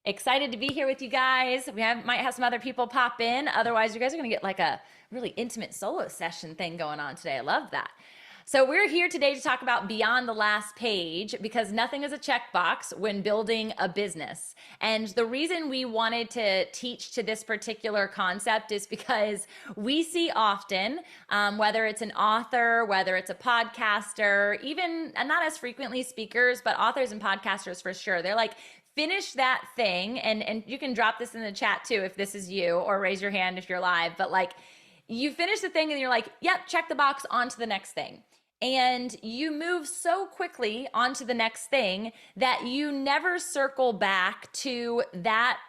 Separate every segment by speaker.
Speaker 1: Excited to be here with you guys. Might have some other people pop in. Otherwise, you guys are going to get like a really intimate solo session thing going on today. I love that. So we're here today to talk about beyond the last page because nothing is a checkbox when building a business. And the reason we wanted to teach to this particular concept is because we see often, whether it's an author, whether it's a podcaster, even not as frequently speakers, but authors and podcasters for sure. They're like, finish that thing. And you can drop this in the chat too if this is you, or raise your hand if you're live. But like, you finish the thing and you're like, yep, check the box, on to the next thing. And you move so quickly onto the next thing that you never circle back to that,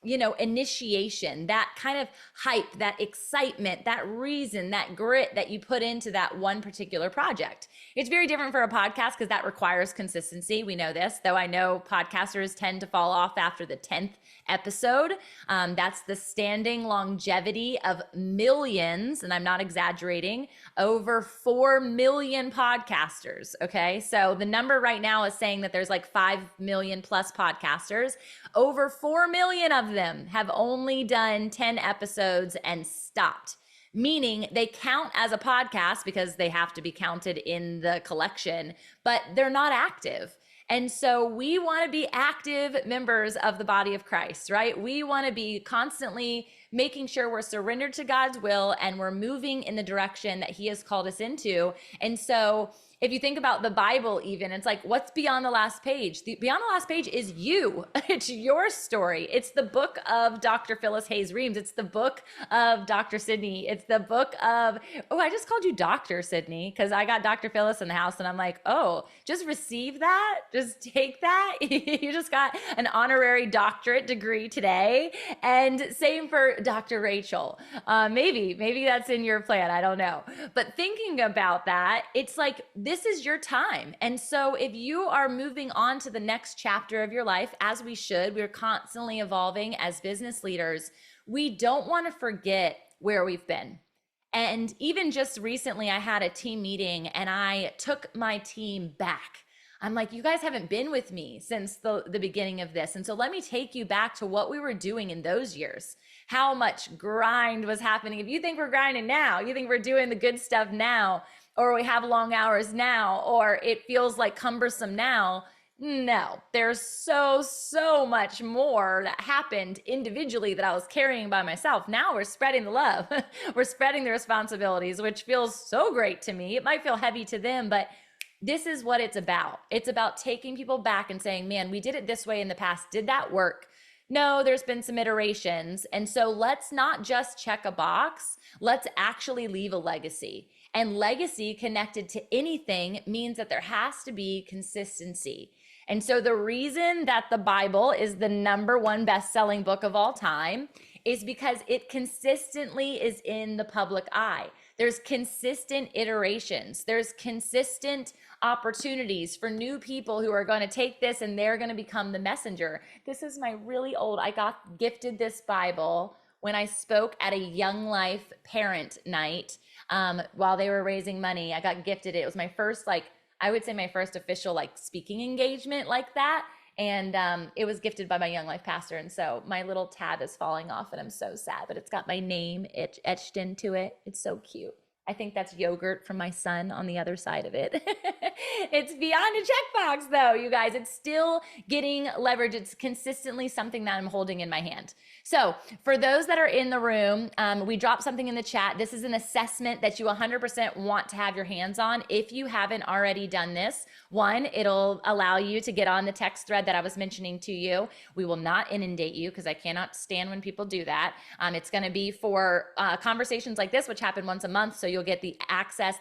Speaker 1: initiation, that kind of hype, that excitement, that reason, that grit that you put into that one particular project. It's very different for a podcast because that requires consistency. We know this, though I know podcasters tend to fall off after the 10th episode. That's the standing longevity of millions, and I'm not exaggerating, over 4 million podcasters. Okay. So the number right now is saying that there's like 5 million plus podcasters. Over 4 million of them have only done 10 episodes and stopped, meaning they count as a podcast because they have to be counted in the collection, but they're not active. And so we want to be active members of the body of Christ, right? We want to be constantly making sure we're surrendered to God's will and we're moving in the direction that He has called us into. And so if you think about the Bible, even, it's like, what's beyond the last page? Beyond the last page is you. It's your story. It's the book of Dr. Phyllis Hayes Reams. It's the book of Dr. Sydney. It's the book of, I just called you Dr. Sydney because I got Dr. Phyllis in the house and I'm like, just receive that. Just take that. You just got an honorary doctorate degree today. And same for Dr. Rachel. Maybe that's in your plan. I don't know. But thinking about that, it's like, this is your time. And so if you are moving on to the next chapter of your life, as we should, we're constantly evolving as business leaders, we don't want to forget where we've been. And even just recently, I had a team meeting and I took my team back. I'm like, you guys haven't been with me since the beginning of this. And so let me take you back to what we were doing in those years, how much grind was happening. If you think we're grinding now, you think we're doing the good stuff now, or we have long hours now, or it feels like cumbersome now. No, there's so much more that happened individually that I was carrying by myself. Now we're spreading the love. We're spreading the responsibilities, which feels so great to me. It might feel heavy to them, but this is what it's about. It's about taking people back and saying, man, we did it this way in the past. Did that work? No, there's been some iterations. And so let's not just check a box. Let's actually leave a legacy. And legacy connected to anything means that there has to be consistency. And so the reason that the Bible is the #1 best-selling book of all time is because it consistently is in the public eye. There's consistent iterations. There's consistent opportunities for new people who are going to take this and they're going to become the messenger. This is my really old, I got gifted this Bible when I spoke at a Young Life parent night while they were raising money. I got gifted it. It was my first, I would say my first official speaking engagement like that. And it was gifted by my Young Life pastor. And so my little tab is falling off and I'm so sad, but it's got my name etched into it. It's so cute. I think that's yogurt from my son on the other side of it. It's beyond a checkbox though, you guys. It's still getting leverage. It's consistently something that I'm holding in my hand. So for those that are in the room, we dropped something in the chat. This is an assessment that you 100% want to have your hands on. If you haven't already done this, one, it'll allow you to get on the text thread that I was mentioning to you. We will not inundate you because I cannot stand when people do that. It's going to be for conversations like this, which happen once a month. So you'll get the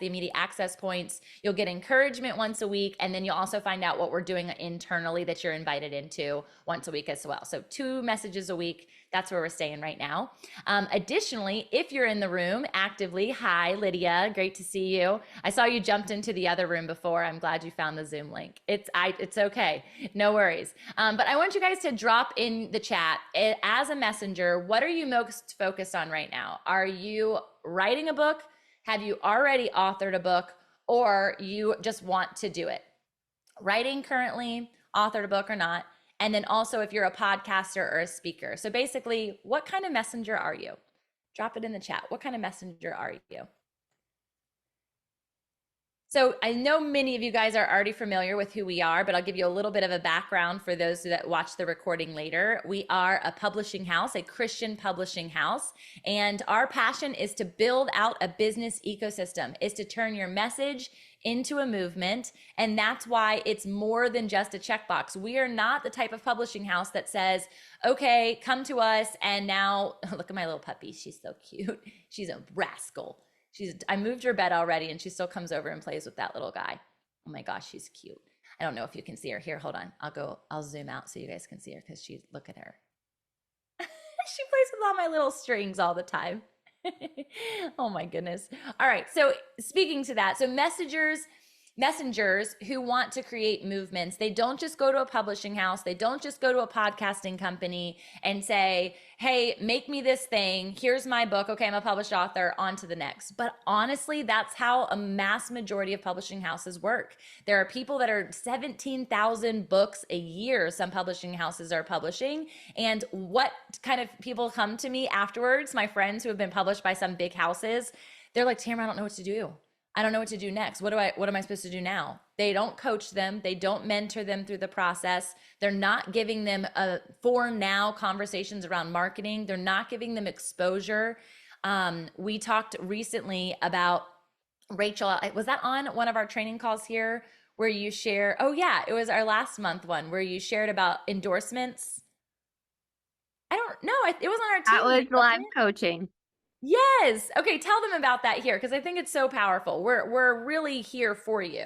Speaker 1: immediate access points. You'll get encouragement once a week. And then you'll also find out what we're doing internally that you're invited into once a week as well. So 2 messages a week. That's where we're staying right now. Additionally, if you're in the room actively, hi, Lydia, great to see you. I saw you jumped into the other room before. I'm glad you found the Zoom link. It's okay, no worries. But I want you guys to drop in the chat as a messenger. What are you most focused on right now? Are you writing a book? Have you already authored a book, or you just want to do it? Writing currently, authored a book or not? And then also if you're a podcaster or a speaker. So basically, what kind of messenger are you? Drop it in the chat. What kind of messenger are you? So I know many of you guys are already familiar with who we are, but I'll give you a little bit of a background for those that watch the recording later. We are a publishing house, a Christian publishing house, and our passion is to build out a business ecosystem, is to turn your message into a movement. And that's why it's more than just a checkbox. We are not the type of publishing house that says, okay, come to us. And now look at my little puppy. She's so cute. She's a rascal. I moved her bed already and she still comes over and plays with that little guy. Oh my gosh, she's cute. I don't know if you can see her. Here, hold on. I'll zoom out so you guys can see her because look at her. She plays with all my little strings all the time. Oh my goodness. All right. So speaking to that, so messengers who want to create movements, they don't just go to a publishing house, they don't just go to a podcasting company and say, hey, make me this thing, here's my book, okay, I'm a published author, on to the next. But honestly, that's how a mass majority of publishing houses work. There are people that are 17,000 books a year some publishing houses are publishing. And what kind of people come to me afterwards, my friends who have been published by some big houses, they're like, Tamra, I don't know what to do. I don't know what to do next. What am I supposed to do now? They don't coach them. They don't mentor them through the process. They're not giving them for now conversations around marketing. They're not giving them exposure. We talked recently about, Rachel, was that on one of our training calls here where you share? Oh yeah, it was our last month one where you shared about endorsements. I don't know. It was on our team.
Speaker 2: That was live coaching.
Speaker 1: Yes. Okay, tell them about that here because I think it's so powerful. We're really here for you.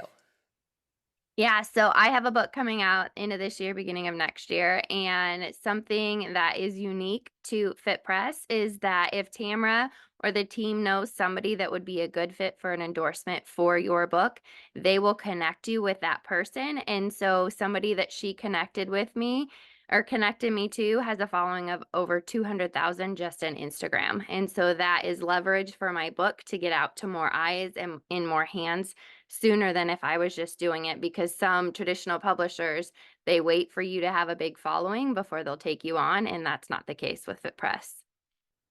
Speaker 2: Yeah, so I have a book coming out end of this year, beginning of next year, and something that is unique to Fit Press is that if Tamra or the team knows somebody that would be a good fit for an endorsement for your book, they will connect you with that person. And so somebody that she connected me to has a following of over 200,000 just on Instagram. And so that is leverage for my book to get out to more eyes and in more hands sooner than if I was just doing it, because some traditional publishers, they wait for you to have a big following before they'll take you on. And that's not the case with Fit Press.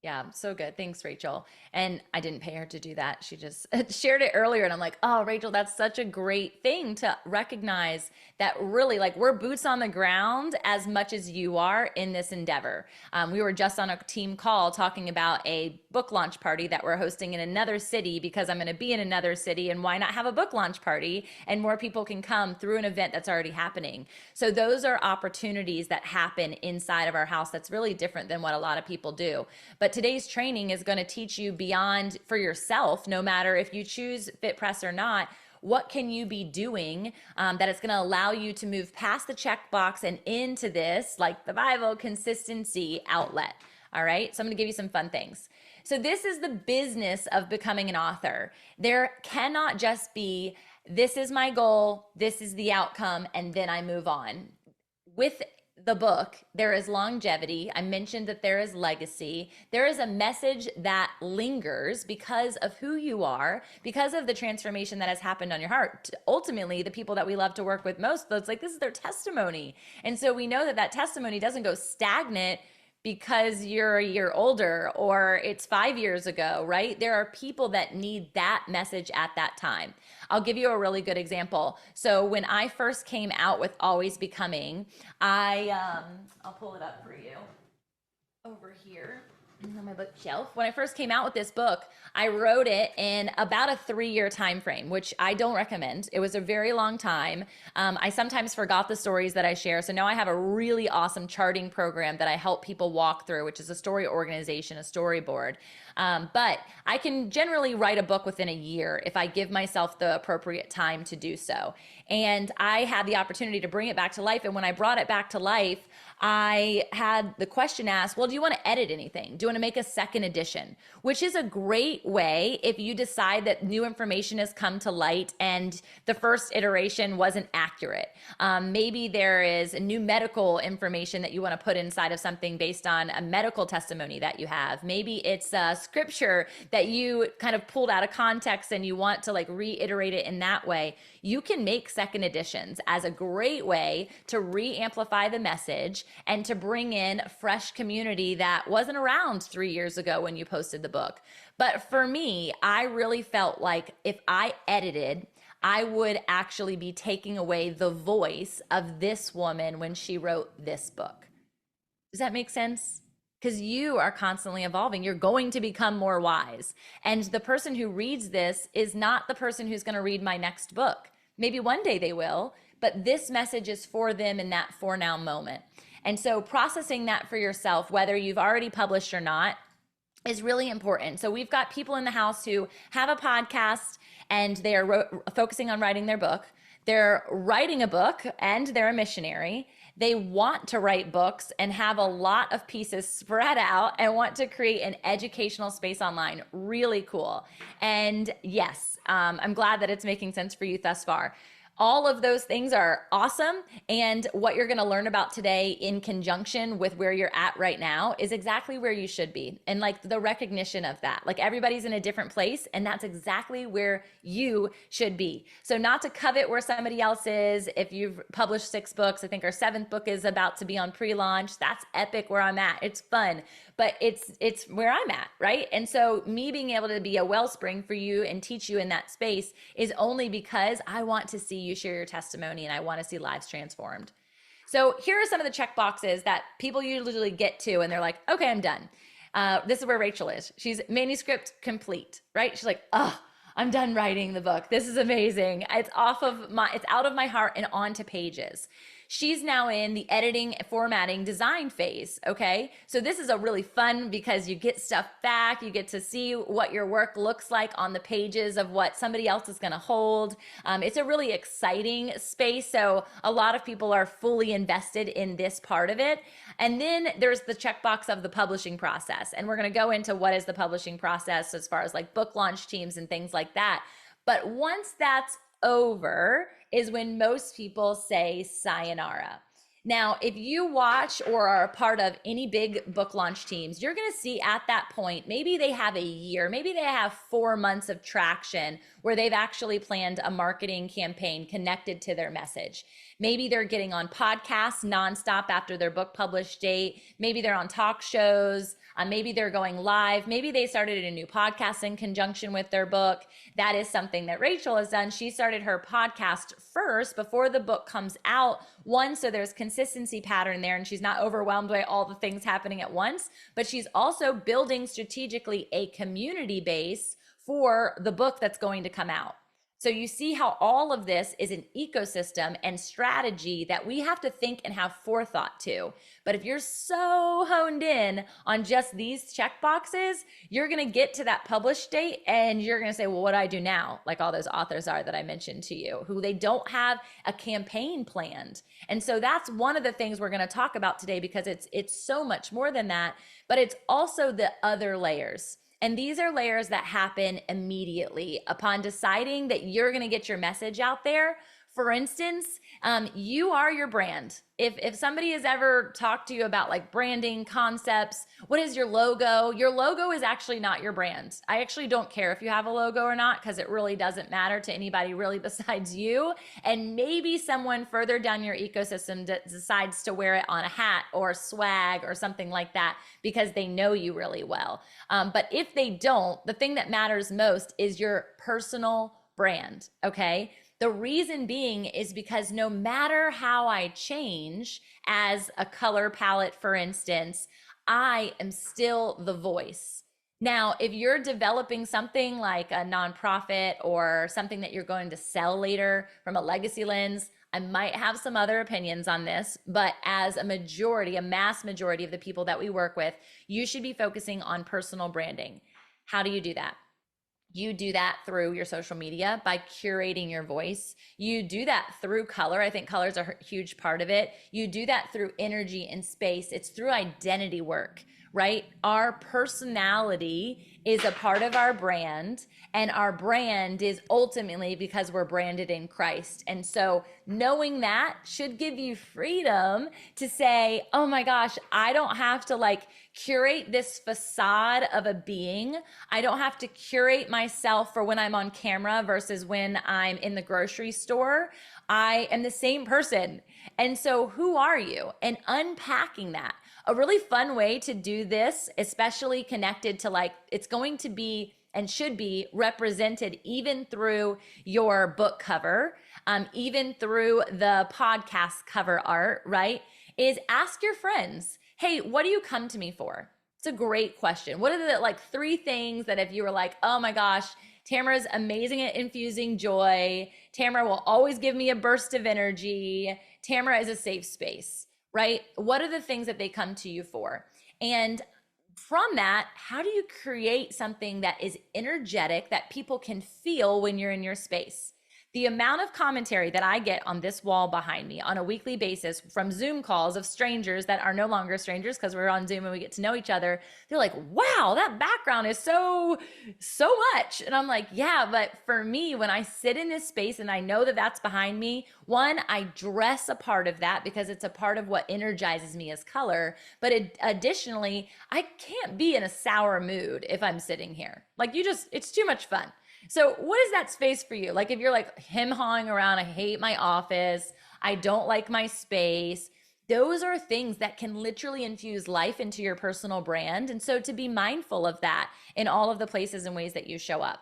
Speaker 1: Yeah, so good. Thanks, Rachel. And I didn't pay her to do that. She just shared it earlier. And I'm like, oh, Rachel, that's such a great thing to recognize that really, like, we're boots on the ground as much as you are in this endeavor. We were just on a team call talking about a book launch party that we're hosting in another city because I'm going to be in another city. And why not have a book launch party and more people can come through an event that's already happening? So those are opportunities that happen inside of our house that's really different than what a lot of people do. But today's training is going to teach you beyond for yourself, no matter if you choose Fit Press or not, what can you be doing that is going to allow you to move past the checkbox and into this, like the Bible, consistency outlet. All right. So I'm going to give you some fun things. So this is the business of becoming an author. There cannot just be, this is my goal, this is the outcome, and then I move on. With the book, there is longevity. I mentioned that there is legacy. There is a message that lingers because of who you are, because of the transformation that has happened on your heart. Ultimately, the people that we love to work with most, it's like this is their testimony. And so we know that that testimony doesn't go stagnant because you're a year older or it's 5 years ago, right? There are people that need that message at that time. I'll give you a really good example. So when I first came out with Always Becoming, I'll pull it up for you over here on my bookshelf. When I first came out with this book, I wrote it in about a 3-year time frame, which I don't recommend. It was a very long time. I sometimes forgot the stories that I share. So now I have a really awesome charting program that I help people walk through, which is a story organization, a storyboard. But I can generally write a book within a year if I give myself the appropriate time to do so. And I had the opportunity to bring it back to life. And when I brought it back to life, I had the question asked, well, do you want to edit anything? Do you want to make a second edition? Which is a great way if you decide that new information has come to light and the first iteration wasn't accurate. Maybe there is new medical information that you want to put inside of something based on a medical testimony that you have. Maybe it's a scripture that you kind of pulled out of context and you want to like reiterate it in that way. You can make second editions as a great way to re-amplify the message and to bring in fresh community that wasn't around 3 years ago when you posted the book. But for me, I really felt like if I edited, I would actually be taking away the voice of this woman when she wrote this book. Does that make sense? Because you are constantly evolving. You're going to become more wise. And the person who reads this is not the person who's going to read my next book. Maybe one day they will, but this message is for them in that for now moment. And so processing that for yourself, whether you've already published or not, is really important. So we've got people in the house who have a podcast and they are focusing on writing their book. They're writing a book and they're a missionary. They want to write books and have a lot of pieces spread out and want to create an educational space online. Really cool. And yes, I'm glad that it's making sense for you thus far. All of those things are awesome. And what you're going to learn about today in conjunction with where you're at right now is exactly where you should be. And like the recognition of that, like everybody's in a different place and that's exactly where you should be. So not to covet where somebody else is. If you've published 6 books, I think our 7th book is about to be on pre-launch. That's epic where I'm at. It's fun, but it's where I'm at, right? And so me being able to be a wellspring for you and teach you in that space is only because I want to see you share your testimony and I want to see lives transformed. So here are some of the check boxes that people usually get to and they're like, okay, I'm done. This is where Rachel is. She's manuscript complete, right? She's like, oh, I'm done writing the book. This is amazing. It's out of my heart and onto pages. She's now in the editing, formatting, design phase, okay? So this is a really fun because you get stuff back, you get to see what your work looks like on the pages of what somebody else is gonna hold. It's a really exciting space, so a lot of people are fully invested in this part of it. And then there's the checkbox of the publishing process, and we're gonna go into what is the publishing process as far as like book launch teams and things like that. But once that's over is when most people say sayonara. Now, if you watch or are a part of any big book launch teams, you're going to see at that point, maybe they have a year, maybe they have 4 months of traction where they've actually planned a marketing campaign connected to their message. Maybe they're getting on podcasts nonstop after their book published date. Maybe they're on talk shows. Maybe they're going live. Maybe they started a new podcast in conjunction with their book. That is something that Rachel has done. She started her podcast first before the book comes out. One, so there's consistency pattern there and she's not overwhelmed by all the things happening at once, but she's also building strategically a community base for the book that's going to come out. So you see how all of this is an ecosystem and strategy that we have to think and have forethought to. But if you're so honed in on just these check boxes, you're going to get to that published date and you're going to say, well, what do I do now? Like all those authors are that I mentioned to you, who they don't have a campaign planned. And so that's one of the things we're going to talk about today because it's so much more than that, but it's also the other layers. And these are layers that happen immediately upon deciding that you're going to get your message out there. For instance, you are your brand. If somebody has ever talked to you about like branding concepts, what is your logo? Your logo is actually not your brand. I actually don't care if you have a logo or not because it really doesn't matter to anybody really besides you. And maybe someone further down your ecosystem decides to wear it on a hat or swag or something like that because they know you really well. But if they don't, the thing that matters most is your personal brand, okay? The reason being is because no matter how I change as a color palette, for instance, I am still the voice. Now, if you're developing something like a nonprofit or something that you're going to sell later from a legacy lens, I might have some other opinions on this, but as a majority, a mass majority of the people that we work with, you should be focusing on personal branding. How do you do that? You do that through your social media by curating your voice. You do that through color. I think color is a huge part of it. You do that through energy and space. It's through identity work, right? Our personality is a part of our brand, and our brand is ultimately because we're branded in Christ. And so knowing that should give you freedom to say, oh my gosh, I don't have to like curate this facade of a being. I don't have to curate myself for when I'm on camera versus when I'm in the grocery store. I am the same person. And so who are you? And unpacking that. A really fun way to do this, especially connected to like, it's going to be and should be represented even through your book cover, even through the podcast cover art, right? Is ask your friends, hey, what do you come to me for? It's a great question. What are the like three things that if you were like, oh my gosh, Tamra's amazing at infusing joy. Tamra will always give me a burst of energy. Tamra is a safe space, right? What are the things that they come to you for? And from that, how do you create something that is energetic that people can feel when you're in your space? The amount of commentary that I get on this wall behind me on a weekly basis from Zoom calls of strangers that are no longer strangers because we're on Zoom and we get to know each other, they're like, wow, that background is so much. And I'm like, yeah, but for me, when I sit in this space and I know that that's behind me, one, I dress a part of that because it's a part of what energizes me as color. But additionally, I can't be in a sour mood if I'm sitting here. Like it's too much fun. So what is that space for you? Like if you're like him hawing around, I hate my office, I don't like my space. Those are things that can literally infuse life into your personal brand. And so to be mindful of that in all of the places and ways that you show up.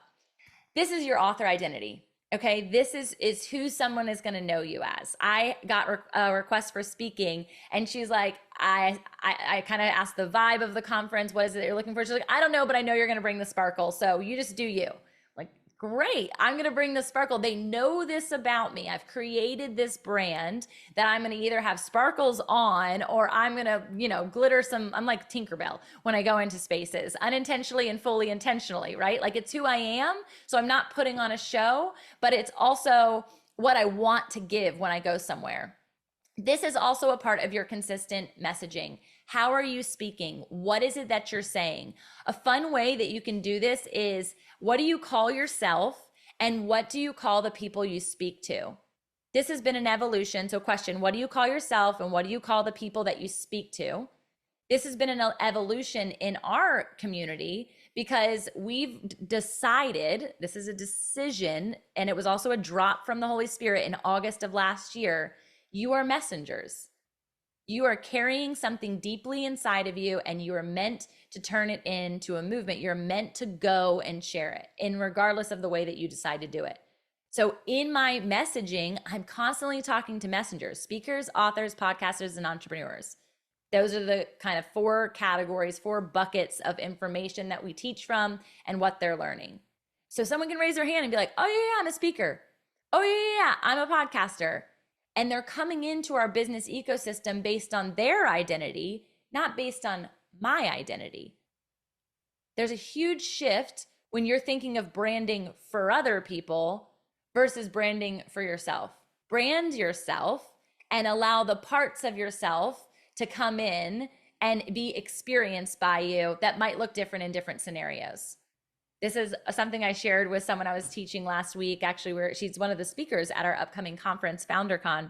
Speaker 1: This is your author identity. Okay, this is who someone is going to know you as. I got a request for speaking, and she's like, I kind of asked the vibe of the conference. What is it that you're looking for? She's like, I don't know, but I know you're going to bring the sparkle, so you just do you. Like, great, I'm going to bring the sparkle. They know this about me. I've created this brand that I'm going to either have sparkles on or I'm going to, glitter some. I'm like Tinkerbell when I go into spaces, unintentionally and fully intentionally, right? Like it's who I am. So I'm not putting on a show, but it's also what I want to give when I go somewhere. This is also a part of your consistent messaging. How are you speaking? What is it that you're saying? A fun way that you can do this is, what do you call yourself and what do you call the people you speak to? This has been an evolution. So question, what do you call yourself and what do you call the people that you speak to? This has been an evolution in our community because we've decided, this is a decision, and it was also a drop from the Holy Spirit in August of last year. You are messengers. You are carrying something deeply inside of you, and you are meant to turn it into a movement. You're meant to go and share it, and regardless of the way that you decide to do it. So in my messaging, I'm constantly talking to messengers, speakers, authors, podcasters, and entrepreneurs. Those are the kind of 4 categories, 4 buckets of information that we teach from and what they're learning. So someone can raise their hand and be like, oh yeah, I'm a speaker. Oh yeah, I'm a podcaster. And they're coming into our business ecosystem based on their identity, not based on my identity. There's a huge shift when you're thinking of branding for other people versus branding for yourself. Brand yourself and allow the parts of yourself to come in and be experienced by you that might look different in different scenarios. This is something I shared with someone I was teaching last week, actually, where she's one of the speakers at our upcoming conference, FounderCon.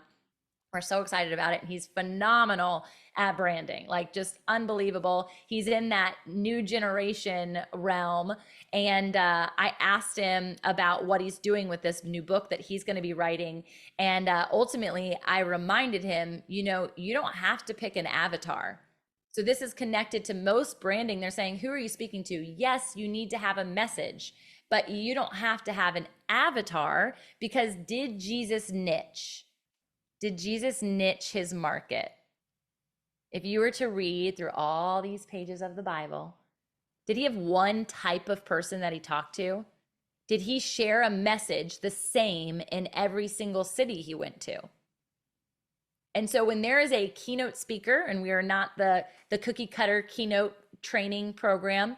Speaker 1: We're so excited about it. And he's phenomenal at branding, like just unbelievable. He's in that new generation realm. And I asked him about what he's doing with this new book that he's going to be writing. And ultimately, I reminded him, you don't have to pick an avatar. So this is connected to most branding. They're saying, who are you speaking to? Yes, you need to have a message, but you don't have to have an avatar, because did Jesus niche? Did Jesus niche his market? If you were to read through all these pages of the Bible, did he have one type of person that he talked to? Did he share a message the same in every single city he went to? And so when there is a keynote speaker, and we are not the cookie cutter keynote training program,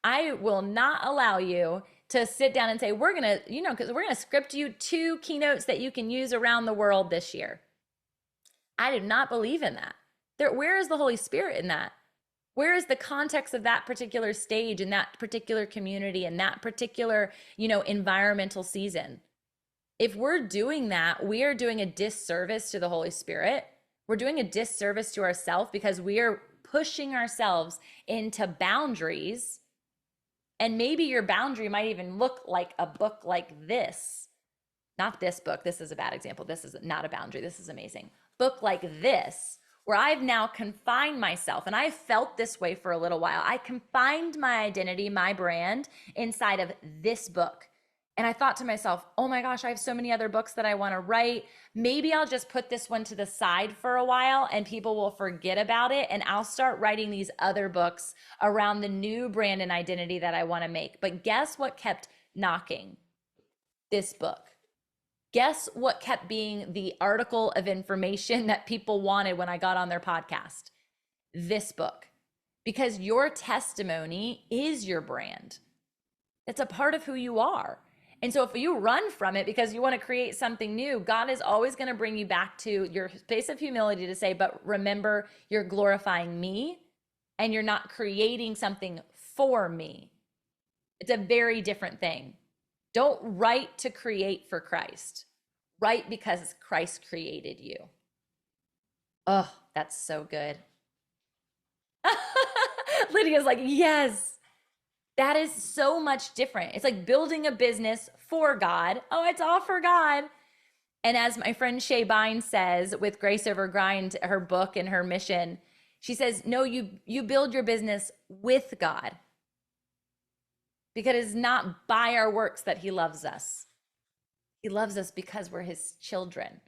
Speaker 1: I will not allow you to sit down and say, we're going to, because we're going to script you 2 keynotes that you can use around the world this year. I do not believe in that. Where is the Holy Spirit in that? Where is the context of that particular stage, in that particular community, in that particular, environmental season? If we're doing that, we are doing a disservice to the Holy Spirit. We're doing a disservice to ourselves, because we are pushing ourselves into boundaries. And maybe your boundary might even look like a book like this. not this book. This is a bad example. This is not a boundary. This is amazing. Book like this, where I've now confined myself, and I felt this way for a little while. I confined my identity, my brand inside of this book. And I thought to myself, oh my gosh, I have so many other books that I want to write. Maybe I'll just put this one to the side for a while and people will forget about it. And I'll start writing these other books around the new brand and identity that I want to make. But guess what kept knocking? This book. Guess what kept being the article of information that people wanted when I got on their podcast? This book. Because your testimony is your brand. It's a part of who you are. And so if you run from it because you want to create something new, God is always going to bring you back to your space of humility to say, but remember, you're glorifying me and you're not creating something for me. It's a very different thing. Don't write to create for Christ. Write because Christ created you. Oh, that's so good. Lydia's like, yes, that is so much different. It's like building a business for God. Oh, it's all for God. And as my friend Shay Bynes says with Grace Over Grind, her book and her mission, she says, no, you build your business with God. Because it's not by our works that he loves us. He loves us because we're his children.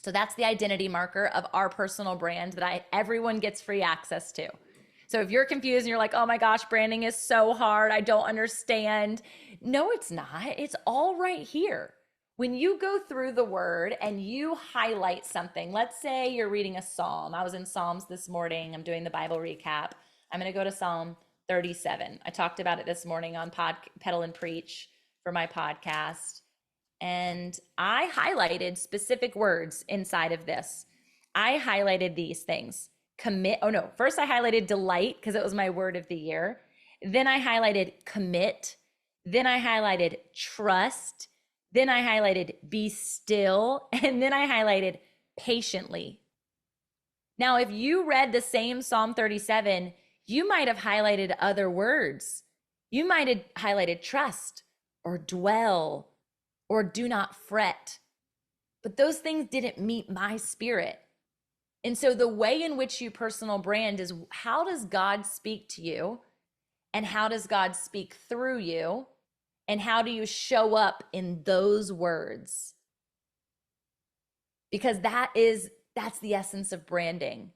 Speaker 1: So that's the identity marker of our personal brand that everyone gets free access to. So if you're confused and you're like, oh my gosh, branding is so hard, I don't understand. No, it's not. It's all right here. When you go through the word and you highlight something, let's say you're reading a Psalm. I was in Psalms this morning. I'm doing the Bible recap. I'm going to go to Psalm 37. I talked about it this morning on Pedal and Preach for my podcast. And I highlighted specific words inside of this. I highlighted these things. Commit. Oh no, first I highlighted delight because it was my word of the year. Then I highlighted commit. Then I highlighted trust. Then I highlighted be still. And then I highlighted patiently. Now, if you read the same Psalm 37, you might have highlighted other words. You might have highlighted trust or dwell or do not fret. But those things didn't meet my spirit. And so the way in which you personal brand is, how does God speak to you? And how does God speak through you? And how do you show up in those words? Because that's the essence of branding.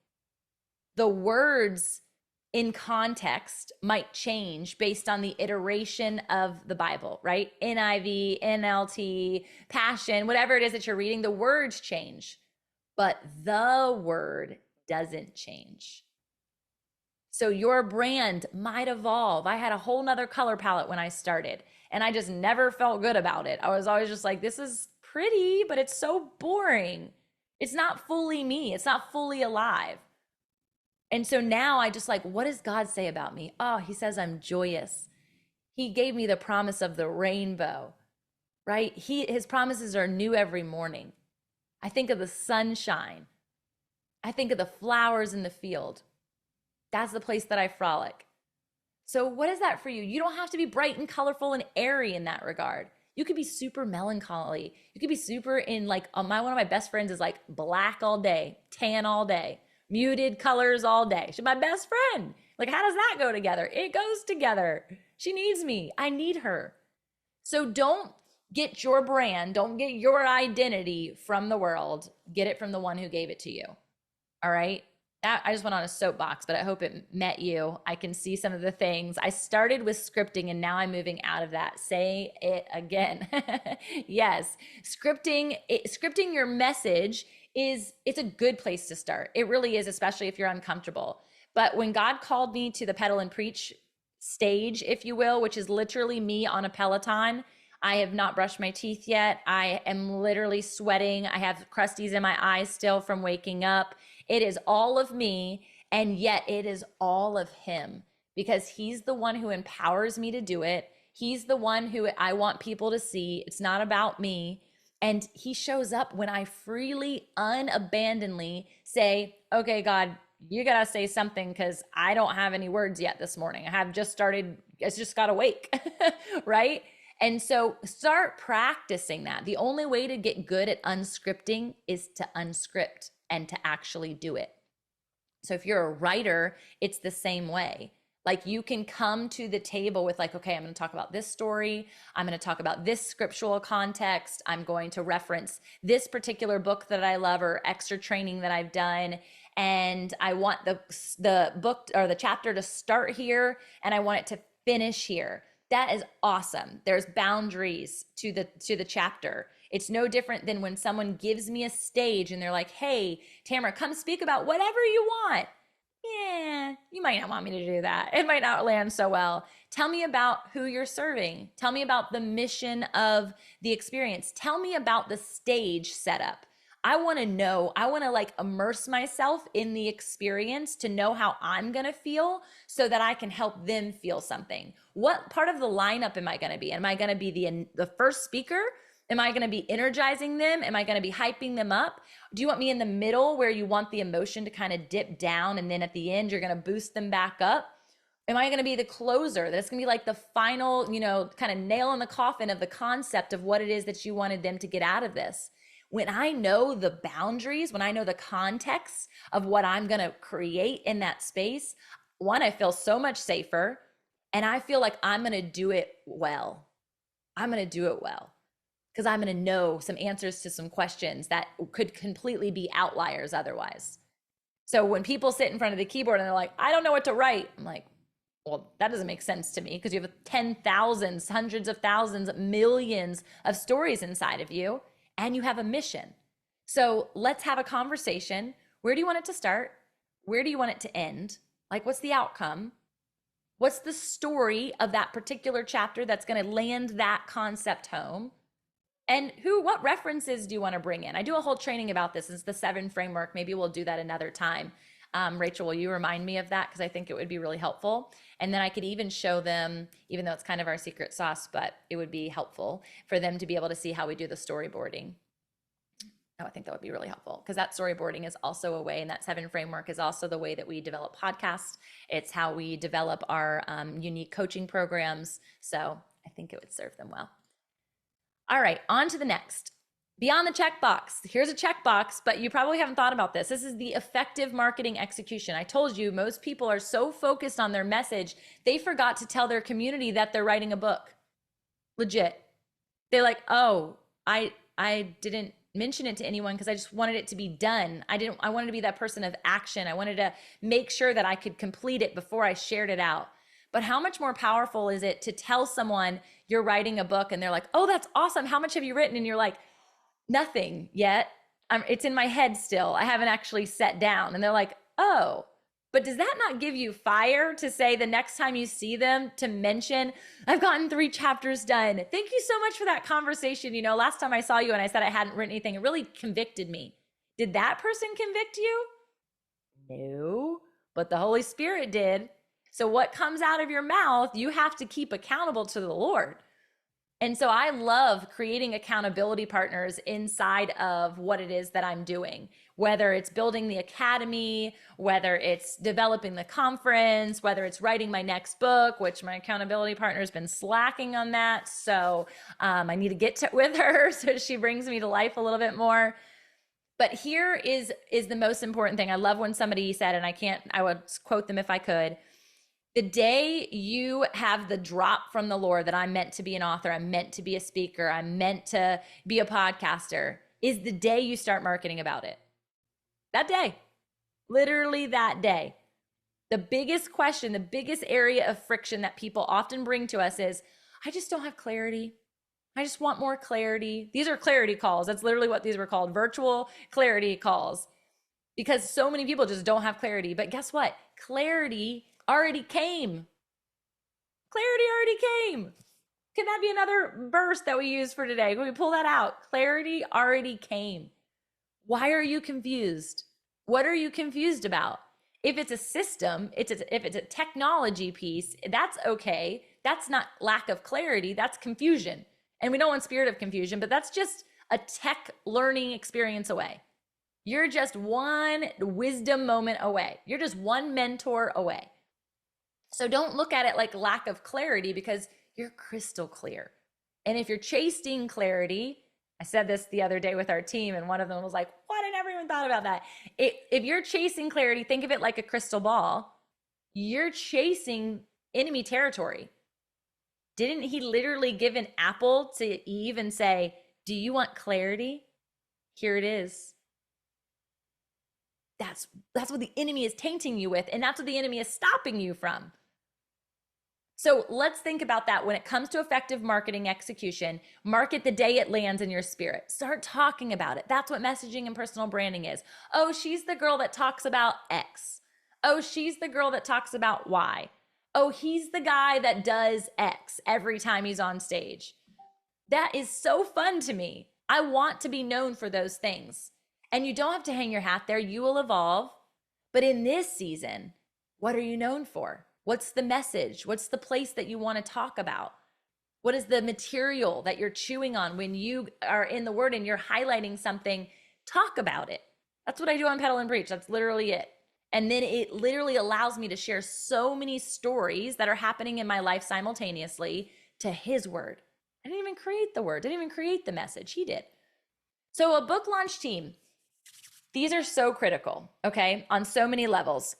Speaker 1: The words in context might change based on the iteration of the Bible, right? NIV, NLT, Passion, whatever it is that you're reading, the words change, but the word doesn't change. So your brand might evolve. I had a whole nother color palette when I started, and I just never felt good about it. I was always just like, this is pretty, but it's so boring. It's not fully me. It's not fully alive. And so now I just like, what does God say about me? Oh, he says I'm joyous. He gave me the promise of the rainbow, right? His promises are new every morning. I think of the sunshine. I think of the flowers in the field. That's the place that I frolic. So what is that for you? You don't have to be bright and colorful and airy in that regard. You could be super melancholy. You could be super in like, one of my best friends is like black all day, tan all day, muted colors all day. She's my best friend. Like, how does that go together? It goes together. She needs me. I need her. So don't get your brand, don't get your identity from the world. Get it from the one who gave it to you. All right? I just went on a soapbox, but I hope it met you. I can see some of the things. I started with scripting and now I'm moving out of that. Say it again. Yes. Scripting your message it's a good place to start. It really is, especially if you're uncomfortable. But when God called me to the Pedal and Preach stage, if you will, which is literally me on a Peloton, I have not brushed my teeth yet. I am literally sweating. I have crusties in my eyes still from waking up. It is all of me, and yet it is all of him because he's the one who empowers me to do it. He's the one who I want people to see. It's not about me. And he shows up when I freely, unabandonedly say, okay, God, you got to say something because I don't have any words yet this morning. I have just started, it's just got to wake, right? And so start practicing that. The only way to get good at unscripting is to unscript and to actually do it. So if you're a writer, it's the same way. Like you can come to the table with like, okay, I'm going to talk about this story. I'm going to talk about this scriptural context. I'm going to reference this particular book that I love or extra training that I've done. And I want the book or the chapter to start here and I want it to finish here. That is awesome. There's boundaries to the chapter. It's no different than when someone gives me a stage and they're like, hey, Tamra, come speak about whatever you want. Yeah, you might not want me to do that. It might not land so well. Tell me about who you're serving. Tell me about the mission of the experience. Tell me about the stage setup. I want to know, I want to like immerse myself in the experience to know how I'm going to feel so that I can help them feel something. What part of the lineup am I going to be? Am I going to be the first speaker? Am I going to be energizing them? Am I going to be hyping them up? Do you want me in the middle where you want the emotion to kind of dip down and then at the end you're going to boost them back up? Am I going to be the closer? That's going to be like the final, kind of nail in the coffin of the concept of what it is that you wanted them to get out of this. When I know the boundaries, when I know the context of what I'm going to create in that space, one, I feel so much safer and I feel like I'm going to do it well. I'm going to do it well because I'm going to know some answers to some questions that could completely be outliers otherwise. So when people sit in front of the keyboard and they're like, I don't know what to write, I'm like, well, that doesn't make sense to me because you have 10,000s, hundreds of thousands, millions of stories inside of you and you have a mission. So let's have a conversation. Where do you want it to start? Where do you want it to end? Like, what's the outcome? What's the story of that particular chapter that's going to land that concept home? And what references do you want to bring in? I do a whole training about this. It's the 7 framework. Maybe we'll do that another time. Rachel, will you remind me of that? Because I think it would be really helpful. And then I could even show them, even though it's kind of our secret sauce, but it would be helpful for them to be able to see how we do the storyboarding. Oh, I think that would be really helpful because that storyboarding is also a way, and that 7 framework is also the way that we develop podcasts. It's how we develop our unique coaching programs. So I think it would serve them well. All right, on to the next. Beyond the checkbox. Here's a checkbox, but you probably haven't thought about this. This is the effective marketing execution. I told you most people are so focused on their message, they forgot to tell their community that they're writing a book. Legit. They're like, oh, I didn't mention it to anyone because I just wanted it to be done. I wanted to be that person of action. I wanted to make sure that I could complete it before I shared it out. But how much more powerful is it to tell someone you're writing a book and they're like, oh, that's awesome. How much have you written? And you're like, nothing yet. It's in my head still. I haven't actually sat down. And they're like, oh, but does that not give you fire to say the next time you see them to mention, I've gotten 3 chapters done. Thank you so much for that conversation. Last time I saw you and I said I hadn't written anything, it really convicted me. Did that person convict you? No, but the Holy Spirit did. So what comes out of your mouth, you have to keep accountable to the Lord. And so I love creating accountability partners inside of what it is that I'm doing, whether it's building the academy, whether it's developing the conference, whether it's writing my next book, which my accountability partner has been slacking on that. So I need to get with her so she brings me to life a little bit more. But here is the most important thing. I love when somebody said, and I would quote them if I could, the day you have the drop from the Lord that I'm meant to be an author, I'm meant to be a speaker, I'm meant to be a podcaster, is the day you start marketing about it. That day, literally that day. The biggest question, the biggest area of friction that people often bring to us is, I just don't have clarity. I just want more clarity. These are clarity calls. That's literally what these were called, virtual clarity calls, because so many people just don't have clarity. But guess what? Clarity already came. Clarity already came. Can that be another verse that we use for today? Can we pull that out? Clarity already came. Why are you confused? What are you confused about? If it's a system, if it's a technology piece, that's okay. That's not lack of clarity. That's confusion. And we don't want spirit of confusion, but that's just a tech learning experience away. You're just one wisdom moment away. You're just one mentor away. So don't look at it like lack of clarity because you're crystal clear. And if you're chasing clarity, I said this the other day with our team, and one of them was like, what? I never even thought about that. If you're chasing clarity, think of it like a crystal ball. You're chasing enemy territory. Didn't he literally give an apple to Eve and say, do you want clarity? Here it is. That's what the enemy is tainting you with, and that's what the enemy is stopping you from. So let's think about that when it comes to effective marketing execution. Market the day it lands in your spirit. Start talking about it. That's what messaging and personal branding is. Oh, she's the girl that talks about X. Oh, she's the girl that talks about Y. Oh, he's the guy that does X every time he's on stage. That is so fun to me. I want to be known for those things. And you don't have to hang your hat there. You will evolve. But in this season, what are you known for? What's the message? What's the place that you want to talk about? What is the material that you're chewing on when you are in the Word and you're highlighting something? Talk about it. That's what I do on Pedal and Preach. That's literally it. And then it literally allows me to share so many stories that are happening in my life simultaneously to His Word. I didn't even create the word, didn't even create the message. He did. So a book launch team, these are so critical, okay, on so many levels.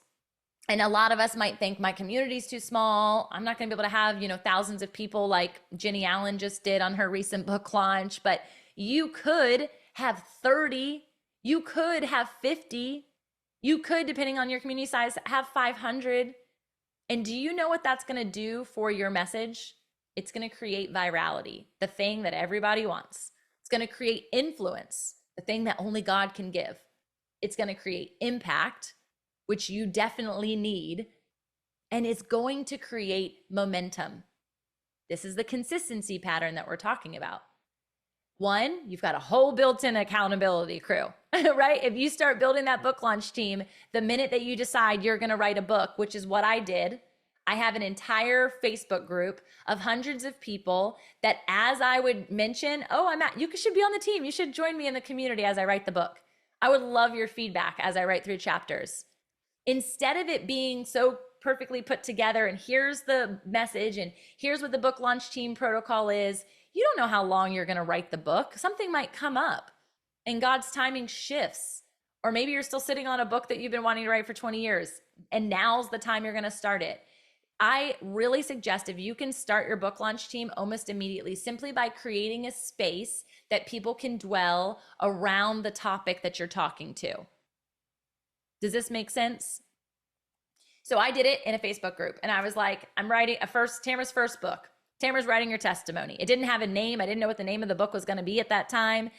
Speaker 1: And a lot of us might think my community's too small. I'm not going to be able to have, thousands of people like Jenny Allen just did on her recent book launch, but you could have 30, you could have 50, you could, depending on your community size, have 500. And do you know what that's going to do for your message? It's going to create virality, the thing that everybody wants. It's going to create influence, the thing that only God can give. It's going to create impact, which you definitely need, and it's going to create momentum. This is the consistency pattern that we're talking about. One, you've got a whole built-in accountability crew, right? If you start building that book launch team, the minute that you decide you're going to write a book, which is what I did, I have an entire Facebook group of hundreds of people that as I would mention, you should be on the team. You should join me in the community as I write the book. I would love your feedback as I write through chapters. Instead of it being so perfectly put together and here's the message and here's what the book launch team protocol is, you don't know how long you're going to write the book. Something might come up and God's timing shifts. Or maybe you're still sitting on a book that you've been wanting to write for 20 years and now's the time you're going to start it. I really suggest if you can start your book launch team almost immediately, simply by creating a space that people can dwell around the topic that you're talking to. Does this make sense? So I did it in a Facebook group and I was like, I'm writing Tamra's first book. Tamra's writing her testimony. It didn't have a name. I didn't know what the name of the book was going to be at that time.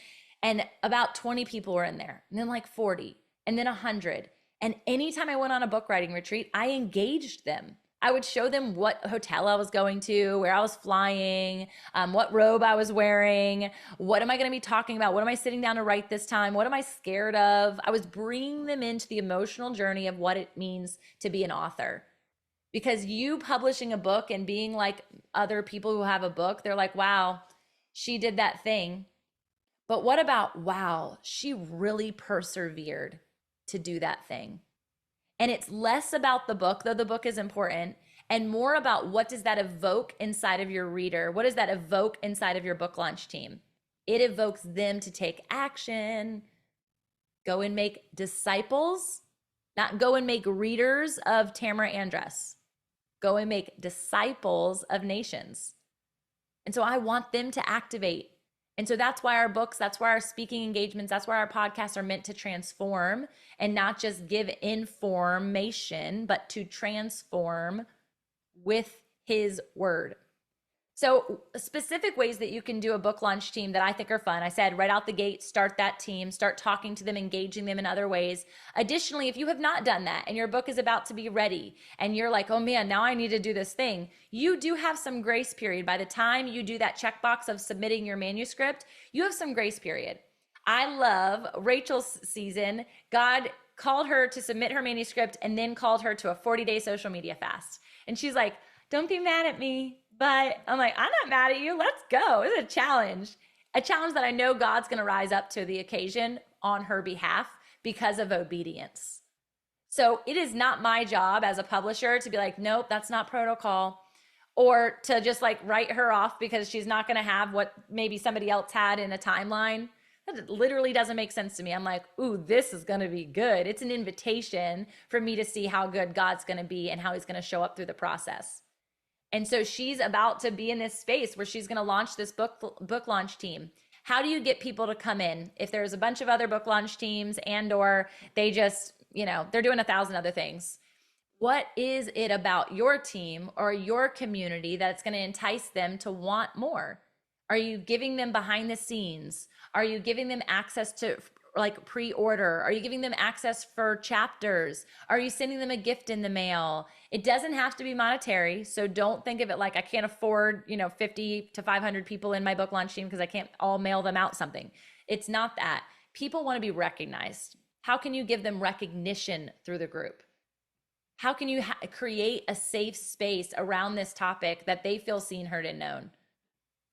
Speaker 1: And about 20 people were in there, and then like 40, and then 100. And anytime I went on a book writing retreat, I engaged them. I would show them what hotel I was going to, where I was flying, what robe I was wearing, what am I going to be talking about, what am I sitting down to write this time, what am I scared of? I was bringing them into the emotional journey of what it means to be an author. Because you publishing a book and being like other people who have a book, they're like, wow, she did that thing. But what about, wow, she really persevered to do that thing. And it's less about the book, though the book is important, and more about what does that evoke inside of your reader? What does that evoke inside of your book launch team? It evokes them to take action, go and make disciples, not go and make readers of Tamra Andress. Go and make disciples of nations. And so I want them to activate. And so that's why our books, that's why our speaking engagements, that's why our podcasts are meant to transform and not just give information, but to transform with His Word. So specific ways that you can do a book launch team that I think are fun. I said right out the gate, start that team, start talking to them, engaging them in other ways. Additionally, if you have not done that and your book is about to be ready and you're like, oh man, now I need to do this thing, you do have some grace period. By the time you do that checkbox of submitting your manuscript, you have some grace period. I love Rachel's season. God called her to submit her manuscript and then called her to a 40-day social media fast. And she's like, don't be mad at me. But I'm like, I'm not mad at you. Let's go. It's a challenge that I know God's going to rise up to the occasion on her behalf because of obedience. So it is not my job as a publisher to be like, nope, that's not protocol. or to just like write her off because she's not going to have what maybe somebody else had in a timeline. That literally doesn't make sense to me. I'm like, ooh, this is going to be good. It's an invitation for me to see how good God's going to be and how he's going to show up through the process. And so she's about to be in this space where she's going to launch this book launch team. How do you get people to come in if there's a bunch of other book launch teams and or they just, they're doing 1,000 other things? What is it about your team or your community that's going to entice them to want more? Are you giving them behind the scenes? Are you giving them access to like pre-order? Are you giving them access for chapters? Are you sending them a gift in the mail? It doesn't have to be monetary. So don't think of it like I can't afford, 50 to 500 people in my book launch team because I can't all mail them out something. It's not that. People want to be recognized. How can you give them recognition through the group? How can you create a safe space around this topic that they feel seen, heard, and known?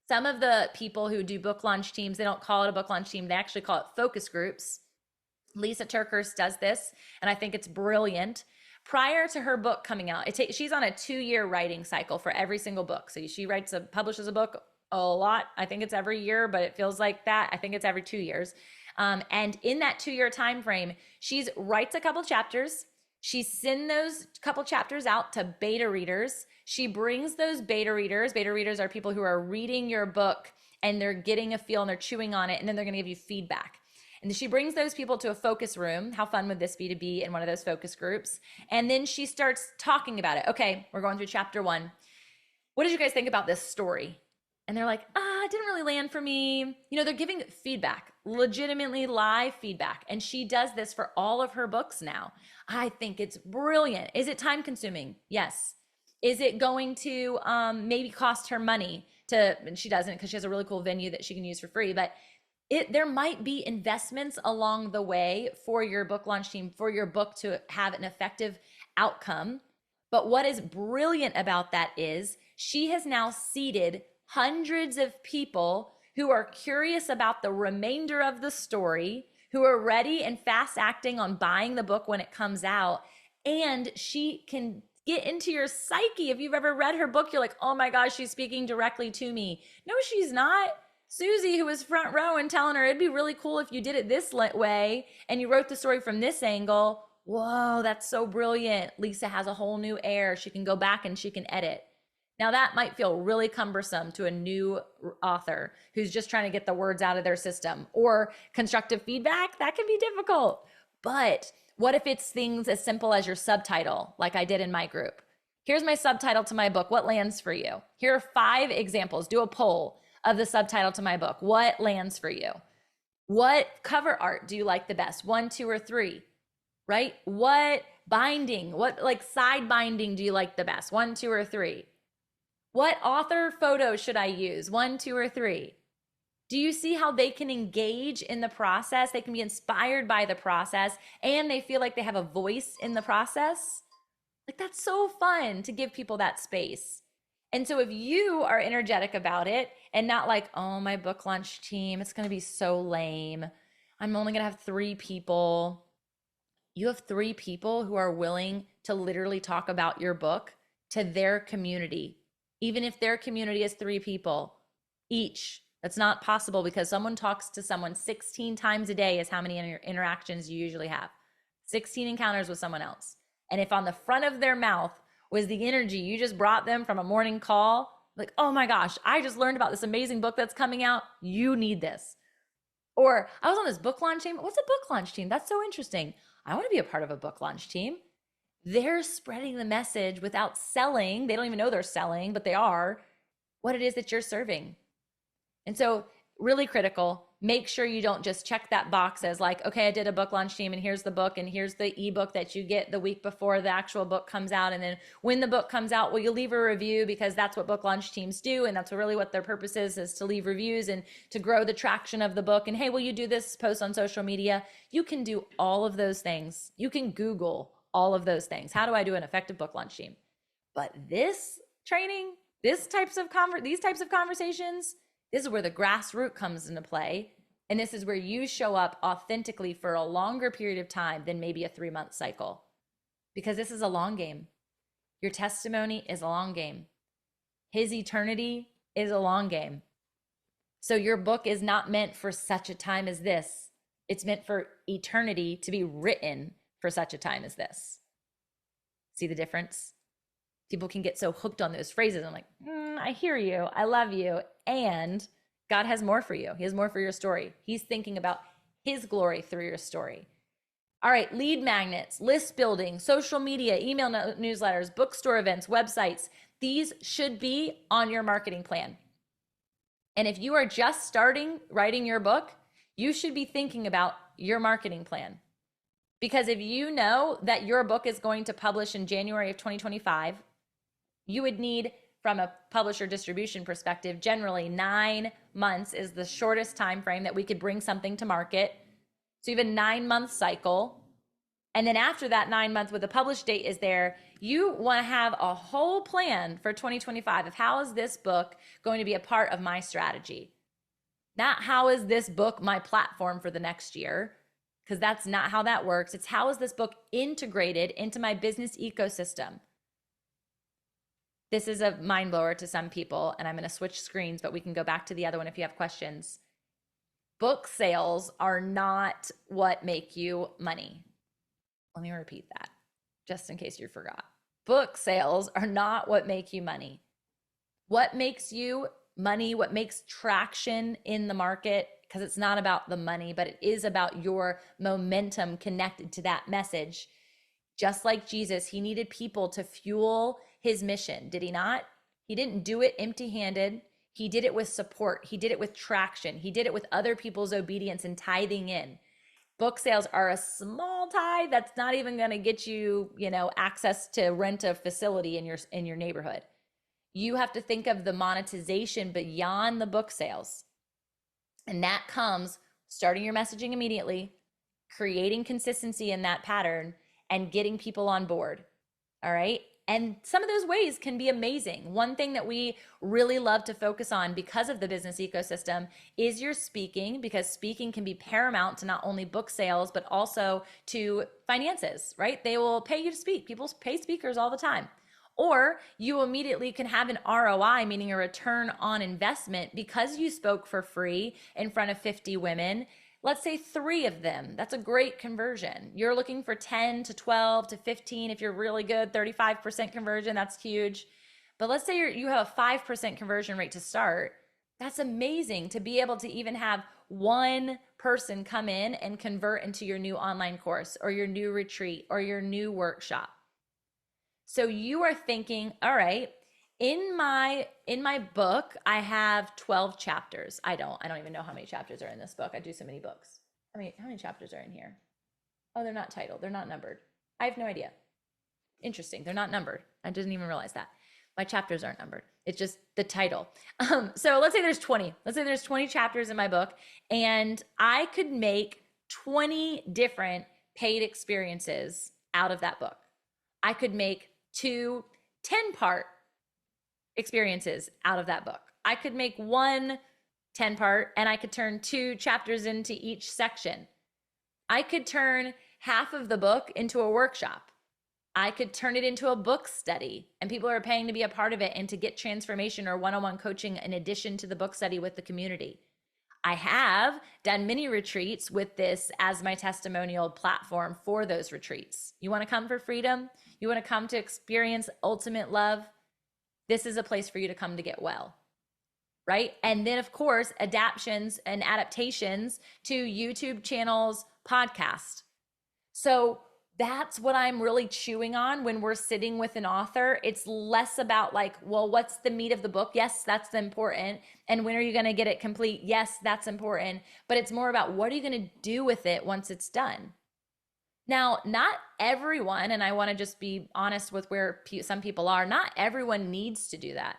Speaker 1: Some of the people who do book launch teams, they don't call it a book launch team. They actually call it focus groups. Lisa Turkhurst does this, and I think it's brilliant. Prior to her book coming out, she's on a 2-year writing cycle for every single book. So she publishes a book a lot. I think it's every year, but it feels like that. I think it's every 2 years. And in that 2-year time frame, she writes a couple chapters. She sends those couple chapters out to beta readers. She brings those beta readers are people who are reading your book and they're getting a feel and they're chewing on it, and then they're going to give you feedback. And she brings those people to a focus room. How fun would this be to be in one of those focus groups? And then she starts talking about it. Okay, we're going through chapter 1. What did you guys think about this story? And they're like, it didn't really land for me. They're giving feedback, legitimately live feedback. And she does this for all of her books now. I think it's brilliant. Is it time consuming? Yes. Is it going to maybe cost her money and she doesn't because she has a really cool venue that she can use for free, but there might be investments along the way for your book launch team, for your book to have an effective outcome. But what is brilliant about that is she has now seeded hundreds of people who are curious about the remainder of the story, who are ready and fast acting on buying the book when it comes out. And she can get into your psyche. If you've ever read her book, you're like, oh my gosh, she's speaking directly to me. No, she's not. Susie, who was front row and telling her, it'd be really cool if you did it this way and you wrote the story from this angle. Whoa, that's so brilliant. Lisa has a whole new air. She can go back and she can edit. Now that might feel really cumbersome to a new author who's just trying to get the words out of their system, or constructive feedback. That can be difficult. But what if it's things as simple as your subtitle, like I did in my group? Here's my subtitle to my book. What lands for you? Here are 5 examples. Do a poll of the subtitle to my book. What lands for you? What cover art do you like the best? 1, 2, or 3, right? What binding, what like side binding do you like the best? 1, 2, or 3? What author photo should I use? 1, 2, or 3? Do you see how they can engage in the process? They can be inspired by the process and they feel like they have a voice in the process. Like that's so fun to give people that space. And so if you are energetic about it and not like, oh, my book launch team, it's going to be so lame. I'm only going to have 3 people. You have 3 people who are willing to literally talk about your book to their community. Even if their community is 3 people each, that's not possible because someone talks to someone 16 times a day is how many interactions you usually have. 16 encounters with someone else. And if on the front of their mouth was the energy you just brought them from a morning call, like, oh my gosh, I just learned about this amazing book that's coming out. You need this. Or I was on this book launch team. What's a book launch team? That's so interesting. I want to be a part of a book launch team. They're spreading the message without selling. They don't even know they're selling, but they are what it is that you're serving. And so really critical, make sure you don't just check that box as like, okay, I did a book launch team and here's the book and here's the ebook that you get the week before the actual book comes out. And then when the book comes out, will you leave a review, because that's what book launch teams do. And that's really what their purpose is to leave reviews and to grow the traction of the book. And hey, will you do this post on social media? You can do all of those things. You can Google all of those things. How do I do an effective book launch team? But this training, these types of conversations, this is where the grassroots comes into play. And this is where you show up authentically for a longer period of time than maybe a 3-month cycle, because this is a long game. Your testimony is a long game. His eternity is a long game. So your book is not meant for such a time as this. It's meant for eternity to be written for such a time as this. See the difference? People can get so hooked on those phrases. I'm like, I hear you. I love you. And God has more for you. He has more for your story. He's thinking about his glory through your story. All right, lead magnets, list building, social media, email newsletters, bookstore events, websites. These should be on your marketing plan. And if you are just starting writing your book, you should be thinking about your marketing plan. Because if you know that your book is going to publish in January of 2025, you would need, from a publisher distribution perspective, generally 9 months is the shortest time frame that we could bring something to market. So you have a 9-month cycle. And then after that 9 months, with the publish date is there, you want to have a whole plan for 2025 of how is this book going to be a part of my strategy? Not how is this book my platform for the next year, because that's not how that works. It's how is this book integrated into my business ecosystem? This is a mind blower to some people, and I'm going to switch screens, but we can go back to the other one if you have questions. Book sales are not what make you money. Let me repeat that just in case you forgot. Book sales are not what make you money. What makes you money, what makes traction in the market, because it's not about the money, but it is about your momentum connected to that message. Just like Jesus, he needed people to fuel his mission, did he not? He didn't do it empty-handed. He did it with support. He did it with traction. He did it with other people's obedience and tithing in. Book sales are a small tithe that's not even going to get you, access to rent a facility in your neighborhood. You have to think of the monetization beyond the book sales. And that comes starting your messaging immediately, creating consistency in that pattern, and getting people on board. All right. And some of those ways can be amazing. One thing that we really love to focus on because of the business ecosystem is your speaking, because speaking can be paramount to not only book sales, but also to finances, right? They will pay you to speak. People pay speakers all the time. Or you immediately can have an ROI, meaning a return on investment, because you spoke for free in front of 50 women. Let's say 3 of them. That's a great conversion. You're looking for 10 to 12 to 15. If you're really good, 35% conversion, that's huge. But let's say you have a 5% conversion rate to start. That's amazing to be able to even have one person come in and convert into your new online course or your new retreat or your new workshop. So you are thinking, all right, in my book, I have 12 chapters. I don't even know how many chapters are in this book. I do so many books. I mean, how many chapters are in here? Oh, they're not titled. They're not numbered. I have no idea. Interesting. They're not numbered. I didn't even realize that. My chapters aren't numbered. It's just the title. So let's say there's 20. Let's say there's 20 chapters in my book, and I could make 20 different paid experiences out of that book. I could make 2 10-part experiences out of that book. I could make 1 10-part, and I could turn 2 chapters into each section. I could turn half of the book into a workshop. I could turn it into a book study, and people are paying to be a part of it and to get transformation or one-on-one coaching in addition to the book study with the community. I have done mini retreats with this as my testimonial platform for those retreats. You want to come for freedom? You want to come to experience ultimate love? This is a place for you to come to get well, right? And then, of course, adaptations and adaptations to YouTube channels, podcast. So that's what I'm really chewing on when we're sitting with an author. It's less about like, well, what's the meat of the book? Yes, that's important. And when are you going to get it complete? Yes, that's important. But it's more about what are you going to do with it once it's done? Now, not everyone, and I want to just be honest with where some people are, not everyone needs to do that.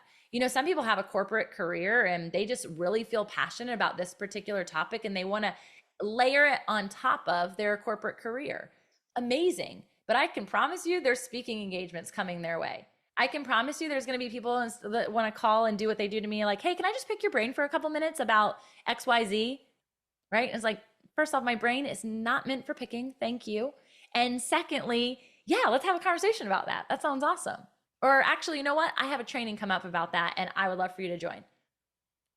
Speaker 1: Some people have a corporate career and they just really feel passionate about this particular topic and they want to layer it on top of their corporate career. Amazing. But I can promise you there's speaking engagements coming their way. I can promise you there's going to be people that want to call and do what they do to me, like, hey, can I just pick your brain for a couple minutes about XYZ? Right? It's like, first off, my brain is not meant for picking. Thank you. And secondly, yeah, let's have a conversation about that. That sounds awesome. Or actually, you know what? I have a training come up about that and I would love for you to join,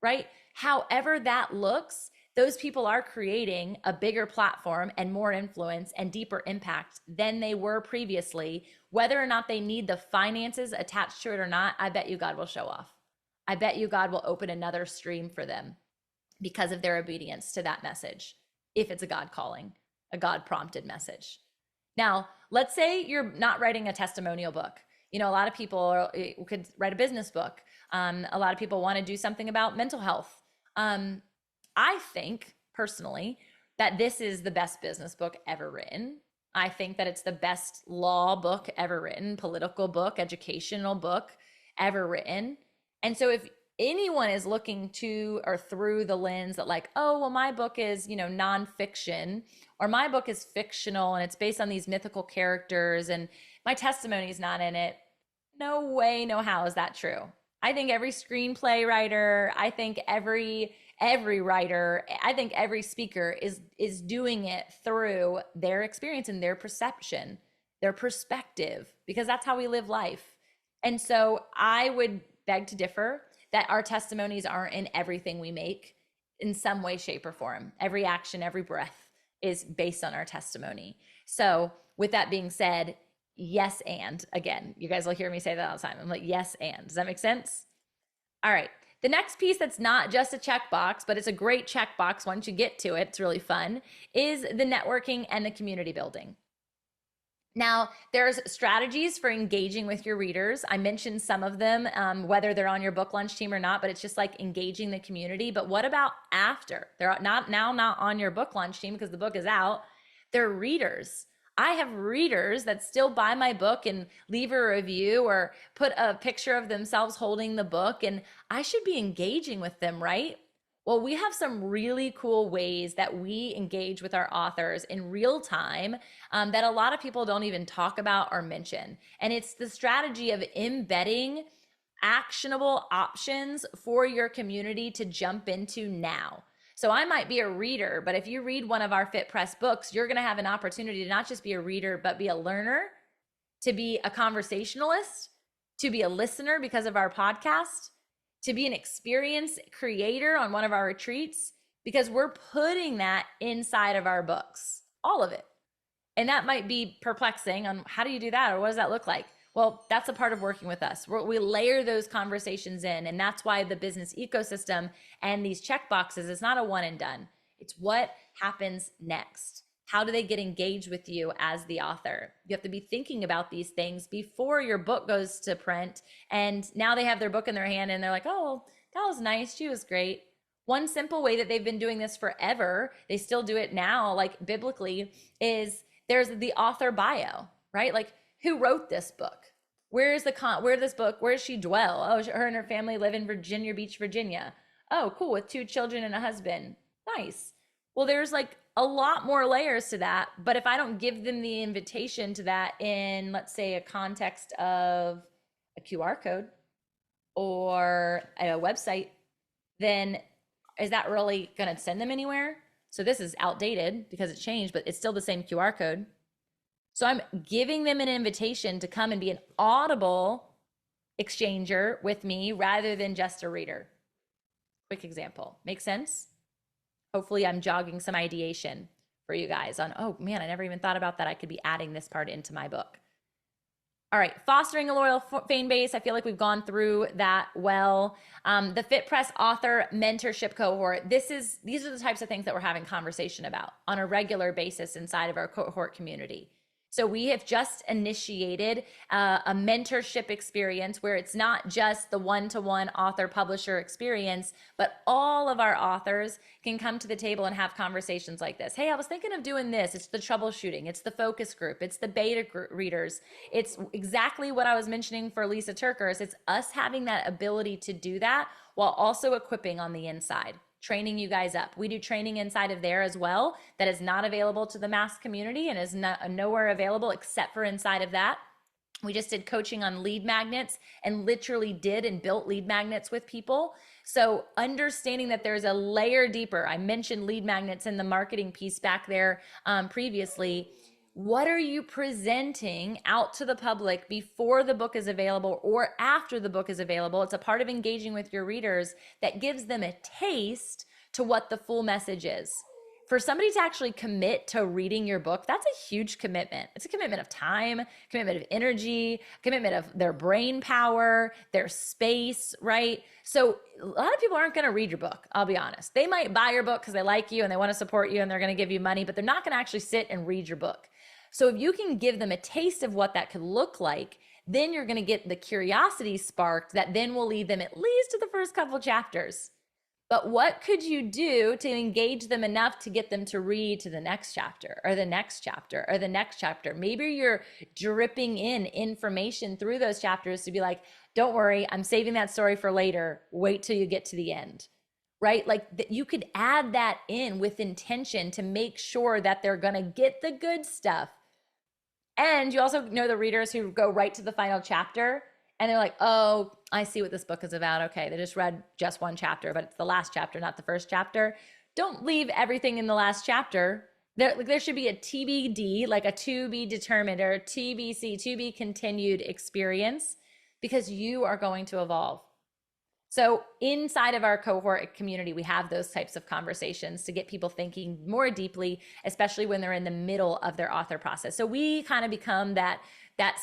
Speaker 1: right? However that looks, those people are creating a bigger platform and more influence and deeper impact than they were previously. Whether or not they need the finances attached to it or not, I bet you God will show off. I bet you God will open another stream for them because of their obedience to that message, if it's a God calling, a God prompted message. Now, let's say you're not writing a testimonial book. You know, a lot of people could write a business book. A lot of people want to do something about mental health. I think personally that this is the best business book ever written. I think that it's the best law book ever written, political book, educational book ever written. And so if anyone is looking to or through the lens that like, oh, well, my book is, nonfiction, or my book is fictional and it's based on these mythical characters and my testimony is not in it. No way, no how is that true. I think every screenplay writer, I think every writer, I think every speaker is doing it through their experience and their perception, their perspective, because that's how we live life. And so I would beg to differ that our testimonies aren't in everything we make in some way, shape, or form. Every action, every breath is based on our testimony. So with that being said, yes, and again, you guys will hear me say that all the time. I'm like, yes, and. Does that make sense? All right. The next piece that's not just a checkbox, but it's a great checkbox once you get to it, it's really fun, is the networking and the community building. Now, there's strategies for engaging with your readers. I mentioned some of them, whether they're on your book launch team or not, but it's just like engaging the community. But what about after? They're not on your book launch team because the book is out. They're readers. I have readers that still buy my book and leave a review or put a picture of themselves holding the book, and I should be engaging with them, right? Well, we have some really cool ways that we engage with our authors in real time that a lot of people don't even talk about or mention. And it's the strategy of embedding actionable options for your community to jump into now. So I might be a reader, but if you read one of our Fit Press books, you're going to have an opportunity to not just be a reader, but be a learner, to be a conversationalist, to be a listener because of our podcast, to be an experience creator on one of our retreats, because we're putting that inside of our books, all of it. And that might be perplexing on how do you do that or what does that look like? Well, that's a part of working with us. We layer those conversations in, and that's why the business ecosystem and these checkboxes is not a one and done. It's what happens next. How do they get engaged with you as the author? You have to be thinking about these things before your book goes to print. And now they have their book in their hand and they're like, oh, that was nice. She was great. One simple way that they've been doing this forever, they still do it now, like biblically, is there's the author bio, right? Like, who wrote this book? Where does she dwell? Oh, her and her family live in Virginia Beach, Virginia. Oh, cool, with 2 children and a husband. Nice. Well, there's like a lot more layers to that, but if I don't give them the invitation to that in, let's say, a context of a QR code or a website, then is that really going to send them anywhere? So this is outdated because it changed, but it's still the same QR code. So I'm giving them an invitation to come and be an audible exchanger with me rather than just a reader. Quick example. Make sense? Hopefully I'm jogging some ideation for you guys on, oh man, I never even thought about that. I could be adding this part into my book. All right, fostering a loyal fan base. I feel like we've gone through that well. The Fit Press author mentorship cohort. These are the types of things that we're having conversation about on a regular basis inside of our cohort community. So we have just initiated a mentorship experience where it's not just the one-to-one author-publisher experience, but all of our authors can come to the table and have conversations like this. Hey, I was thinking of doing this. It's the troubleshooting. It's the focus group. It's the beta readers. It's exactly what I was mentioning for Lisa Turkers. It's us having that ability to do that while also equipping on the inside, training you guys up. We do training inside of there as well that is not available to the mass community and is nowhere available except for inside of that. We just did coaching on lead magnets and literally did and built lead magnets with people. So understanding that there's a layer deeper. I mentioned lead magnets in the marketing piece back there previously. What are you presenting out to the public before the book is available or after the book is available? It's a part of engaging with your readers that gives them a taste to what the full message is. For somebody to actually commit to reading your book, that's a huge commitment. It's a commitment of time, commitment of energy, commitment of their brain power, their space, right? So a lot of people aren't going to read your book, I'll be honest. They might buy your book because they like you and they want to support you and they're going to give you money, but they're not going to actually sit and read your book. So if you can give them a taste of what that could look like, then you're going to get the curiosity sparked that then will lead them at least to the first couple chapters. But what could you do to engage them enough to get them to read to the next chapter or the next chapter or the next chapter? Maybe you're dripping in information through those chapters to be like, don't worry, I'm saving that story for later. Wait till you get to the end, right? Like you could add that in with intention to make sure that they're going to get the good stuff. And you also know the readers who go right to the final chapter and they're like, oh, I see what this book is about. Okay, they just read just one chapter, but it's the last chapter, not the first chapter. Don't leave everything in the last chapter. There should be a TBD, like a to be determined, or a TBC, to be continued experience, because you are going to evolve. So inside of our cohort community, we have those types of conversations to get people thinking more deeply, especially when they're in the middle of their author process. So we kind of become that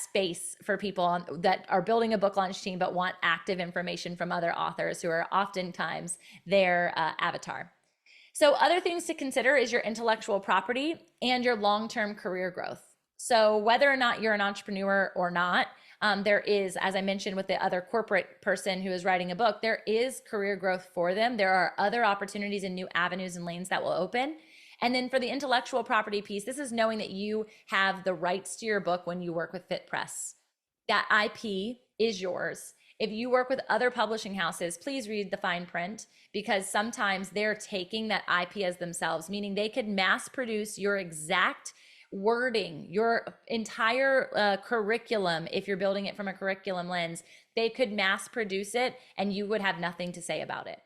Speaker 1: space for people that are building a book launch team but want active information from other authors who are oftentimes their avatar. So other things to consider is your intellectual property and your long-term career growth. So whether or not you're an entrepreneur or not, there is, as I mentioned with the other corporate person who is writing a book, there is career growth for them. There are other opportunities and new avenues and lanes that will open. And then for the intellectual property piece, this is knowing that you have the rights to your book when you work with FitPress. That IP is yours. If you work with other publishing houses, please read the fine print, because sometimes they're taking that IP as themselves, meaning they could mass produce your exact wording, your entire curriculum. If you're building it from a curriculum lens, they could mass produce it and you would have nothing to say about it.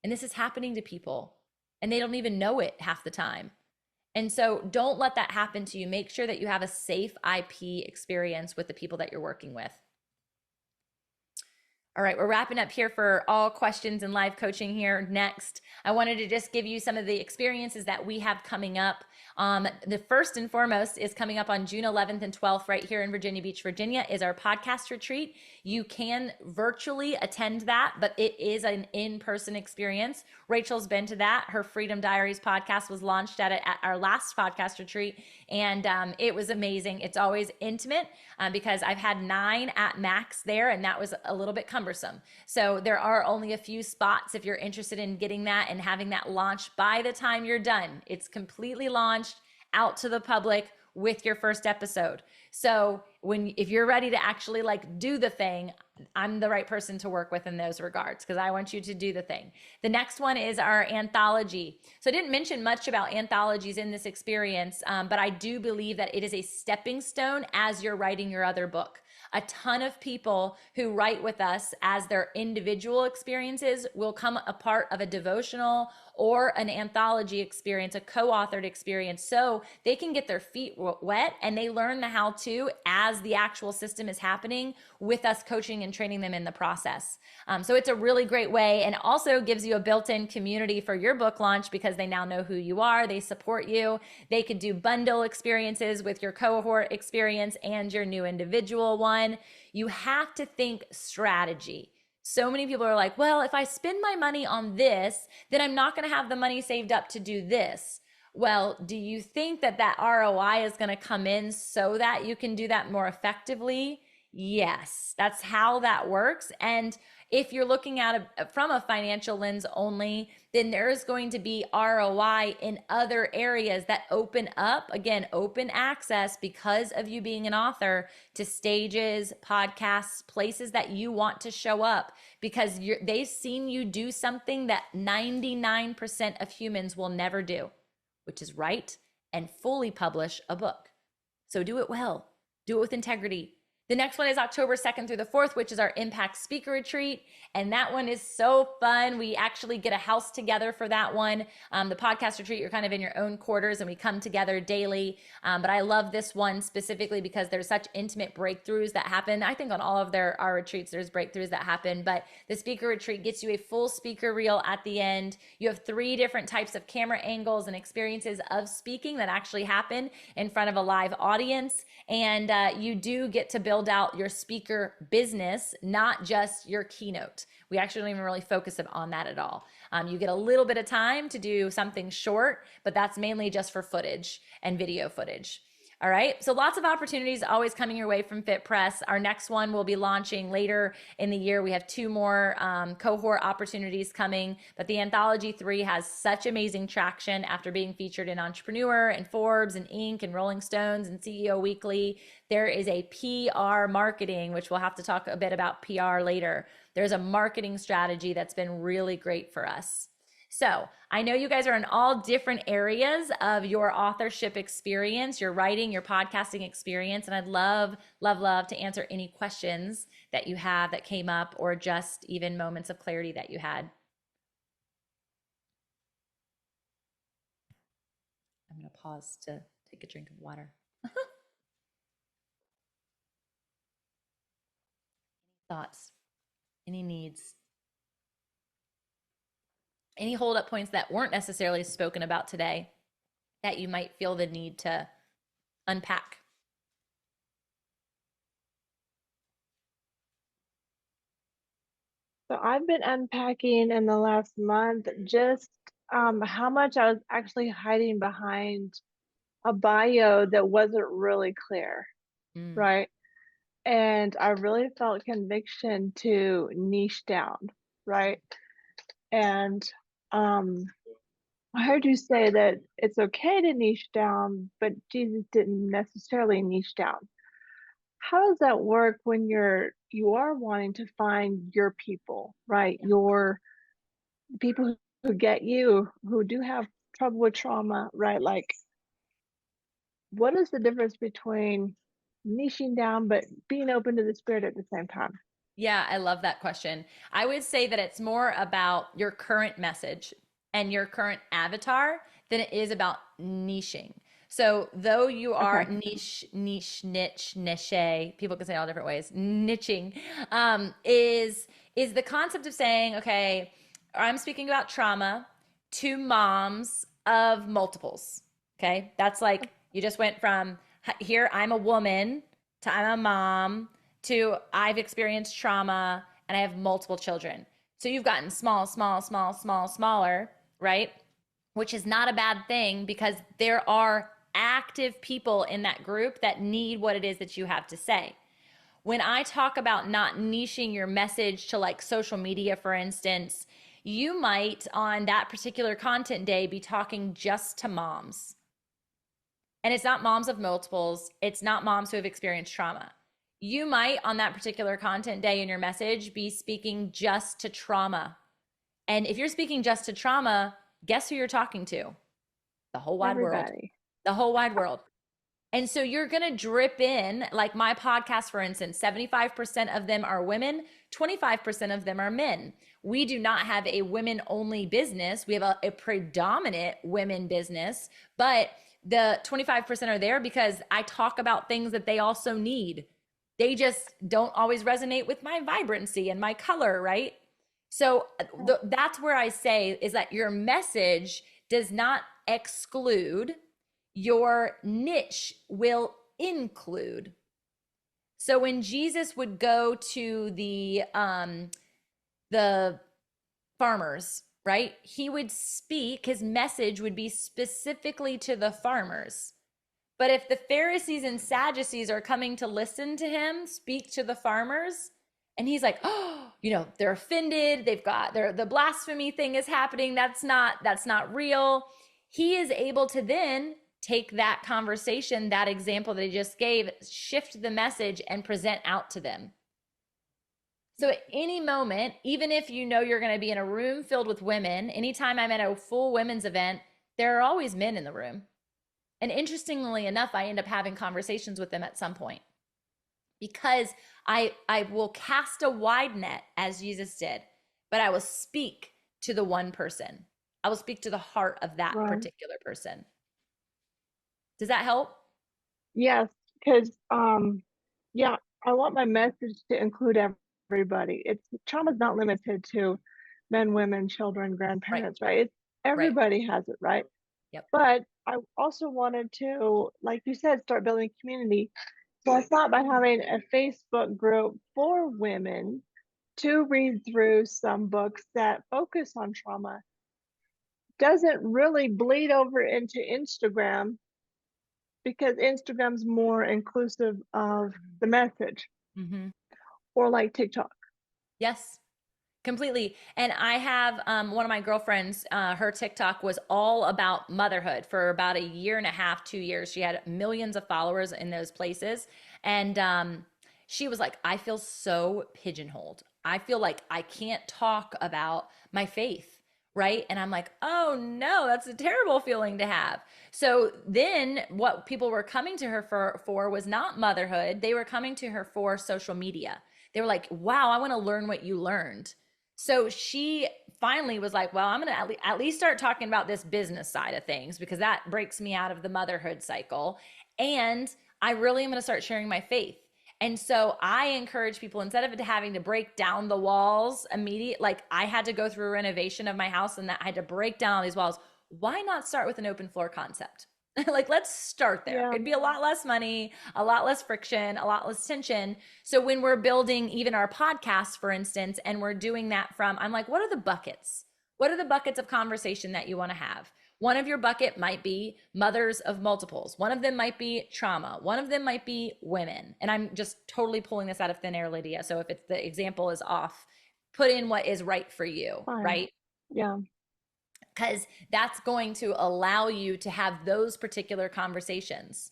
Speaker 1: And this is happening to people and they don't even know it half the time. And so don't let that happen to you. Make sure that you have a safe IP experience with the people that you're working with. All right, we're wrapping up here for all questions and live coaching here. Next, I wanted to just give you some of the experiences that we have coming up. The first and foremost is coming up on June 11th and 12th right here in Virginia Beach, Virginia, is our podcast retreat. You can virtually attend that, but it is an in-person experience. Rachel's been to that. Her Freedom Diaries podcast was launched at our last podcast retreat, and it was amazing. It's always intimate because I've had 9 at max there, and that was a little bit cumbersome. So there are only a few spots if you're interested in getting that and having that launched by the time you're done. It's completely launched out to the public with your first episode. So if you're ready to actually like do the thing, I'm the right person to work with in those regards, because I want you to do the thing. The next one is our anthology. So I didn't mention much about anthologies in this experience, but I do believe that it is a stepping stone as you're writing your other book. A ton of people who write with us as their individual experiences will come a part of a devotional or an anthology experience, a co-authored experience, so they can get their feet wet and they learn the how-to as the actual system is happening with us coaching and training them in the process. So it's a really great way, and also gives you a built-in community for your book launch because they now know who you are, they support you. They could do bundle experiences with your cohort experience and your new individual one. You have to think strategy. So many people are like, well, if I spend my money on this, then I'm not going to have the money saved up to do this. Well, do you think that ROI is going to come in so that you can do that more effectively? Yes, that's how that works. And if you're looking at it from a financial lens only, then there is going to be ROI in other areas that open up, again, open access because of you being an author, to stages, podcasts, places that you want to show up, because they've seen you do something that 99% of humans will never do, which is write and fully publish a book. So do it well, do it with integrity, The next one is October 2nd through the 4th, which is our Impact Speaker Retreat. And that one is so fun. We actually get a house together for that one. The podcast retreat, you're kind of in your own quarters and we come together daily. But I love this one specifically because there's such intimate breakthroughs that happen. I think on all of our retreats, there's breakthroughs that happen. But the speaker retreat gets you a full speaker reel at the end. You have 3 different types of camera angles and experiences of speaking that actually happen in front of a live audience. And you do get to build out your speaker business, not just your keynote. We actually don't even really focus on that at all. You get a little bit of time to do something short, but that's mainly just for footage and video footage. All right. So lots of opportunities always coming your way from Fit Press. Our next one will be launching later in the year. We have 2 more cohort opportunities coming, but the Anthology 3 has such amazing traction after being featured in Entrepreneur and Forbes and Inc. and Rolling Stones and CEO Weekly. There is a PR marketing, which we'll have to talk a bit about PR later. There's a marketing strategy that's been really great for us. So I know you guys are in all different areas of your authorship experience, your writing, your podcasting experience. And I'd love, love, love to answer any questions that you have that came up or just even moments of clarity that you had. I'm going to pause to take a drink of water. Thoughts? Any needs? Any hold up points that weren't necessarily spoken about today that you might feel the need to unpack?
Speaker 3: So I've been unpacking in the last month just how much I was actually hiding behind a bio that wasn't really clear, right? And I really felt conviction to niche down, right? And I heard you say that it's okay to niche down, but Jesus didn't necessarily niche down. How does that work when you are wanting to find your people, right? Your people who get you, who do have trouble with trauma, right? Like, what is the difference between niching down but being open to the spirit at the same time?
Speaker 1: Yeah, I love that question. I would say that it's more about your current message and your current avatar than it is about niching. So, though you are
Speaker 3: Okay.
Speaker 1: niche, people can say it all different ways. Niching is the concept of saying, okay, I'm speaking about trauma to moms of multiples. Okay, that's like you just went from here, I'm a woman, to I'm a mom, to I've experienced trauma and I have multiple children. So you've gotten small, small, small, small, smaller, right? Which is not a bad thing because there are active people in that group that need what it is that you have to say. When I talk about not niching your message to like social media, for instance, you might on that particular content day be talking just to moms. And it's not moms of multiples, it's not moms who have experienced trauma. You might, on that particular content day in your message, be speaking just to trauma. And if you're speaking just to trauma, guess who you're talking to? The whole wide world.
Speaker 3: Everybody.
Speaker 1: The whole wide world. And so you're going to drip in, like my podcast, for instance, 75% of them are women, 25% of them are men. We do not have a women only business. We have a predominant women business, but the 25% are there because I talk about things that they also need. They just don't always resonate with my vibrancy and my color, right? So that's where I say is that your message does not exclude, your niche will include. So when Jesus would go to the farmers, right? He would speak, his message would be specifically to the farmers. But if the Pharisees and Sadducees are coming to listen to him speak to the farmers, and he's like, oh, they're offended. They've got the blasphemy thing is happening. That's not real. He is able to then take that conversation, that example that he just gave, shift the message and present out to them. So at any moment, even if you're going to be in a room filled with women, anytime I'm at a full women's event, there are always men in the room. And interestingly enough, I end up having conversations with them at some point because I will cast a wide net as Jesus did, but I will speak to the one person. I will speak to the heart of that
Speaker 3: Right.
Speaker 1: particular person. Does that help?
Speaker 3: Yes, because yeah, I want my message to include everybody. It's trauma's not limited to men, women, children,
Speaker 1: Right.
Speaker 3: grandparents, right? It's
Speaker 1: Right.
Speaker 3: everybody has it, right?
Speaker 1: Yep.
Speaker 3: But I also wanted to, like you said, start building community. So I thought by having a Facebook group for women to read through some books that focus on trauma doesn't really bleed over into Instagram because Instagram's more inclusive of the message,
Speaker 1: Mm-hmm.
Speaker 3: or like TikTok.
Speaker 1: Yes. Completely. And I have one of my girlfriends, her TikTok was all about motherhood for about a year and a half, 2 years. She had millions of followers in those places. And she was like, I feel so pigeonholed. I feel like I can't talk about my faith. Right. And I'm like, oh no, that's a terrible feeling to have. So then what people were coming to her for was not motherhood. They were coming to her for social media. They were like, wow, I want to learn what you learned. So she finally was like, well, I'm going to at least start talking about this business side of things because that breaks me out of the motherhood cycle. And I really am going to start sharing my faith. And so I encourage people, instead of having to break down the walls immediate, like I had to go through a renovation of my house and that I had to break down all these walls. Why not start with an open floor concept? Like, let's start there.
Speaker 3: Yeah,
Speaker 1: It'd be a lot less money, a lot less friction, a lot less tension. So when we're building even our podcast, for instance, and we're doing that from, I'm like, what are the buckets? What are the buckets of conversation that you want to have? One of your bucket might be mothers of multiples. One of them might be trauma. One of them might be women. And I'm just totally pulling this out of thin air, Lydia. So if it's the example is off, put in what is right for you,
Speaker 3: fine.
Speaker 1: right?
Speaker 3: Yeah.
Speaker 1: Because that's going to allow you to have those particular conversations.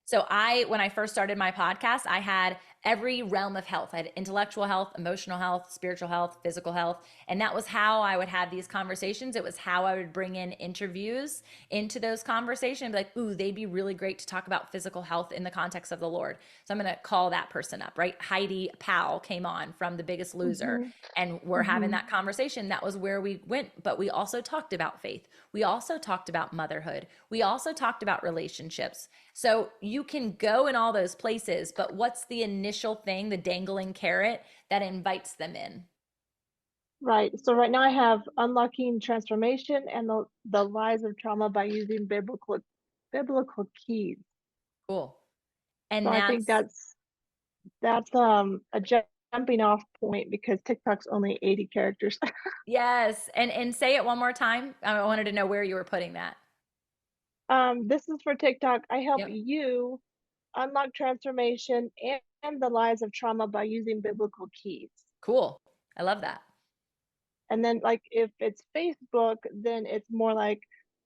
Speaker 1: So when I first started my podcast, I had every realm of health. I had intellectual health, emotional health, spiritual health, physical health. And that was how I would have these conversations. It was how I would bring in interviews into those conversations. Be like, ooh, they'd be really great to talk about physical health in the context of the Lord. So I'm going to call that person up, right? Heidi Powell came on from The Biggest Loser,
Speaker 3: Hmm.
Speaker 1: and we're having
Speaker 3: Hmm.
Speaker 1: that conversation. That was where we went. But we also talked about faith. We also talked about motherhood. We also talked about relationships. So you can go in all those places, but what's the initial thing, the dangling carrot that invites them in?
Speaker 3: Right. So right now I have unlocking transformation and the lies of trauma by using biblical keys.
Speaker 1: Cool.
Speaker 3: So
Speaker 1: And
Speaker 3: I think
Speaker 1: that's,
Speaker 3: that's a jumping off point because TikTok's only 80 characters.
Speaker 1: yes. And say it one more time. I wanted to know where you were putting that.
Speaker 3: This is for TikTok. I help
Speaker 1: Yep.
Speaker 3: you unlock transformation and the lies of trauma by using biblical keys.
Speaker 1: Cool. I love that.
Speaker 3: And then, like, if it's Facebook, then it's more like,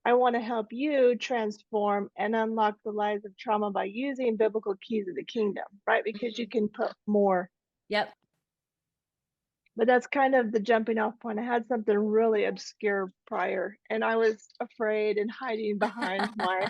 Speaker 3: I want to help you transform and unlock the lies of trauma by using biblical keys of the kingdom, right? Because you
Speaker 1: Mhm.
Speaker 3: can put more.
Speaker 1: Yep.
Speaker 3: But that's kind of the jumping off point. I had something really obscure prior, and I was afraid and hiding behind my,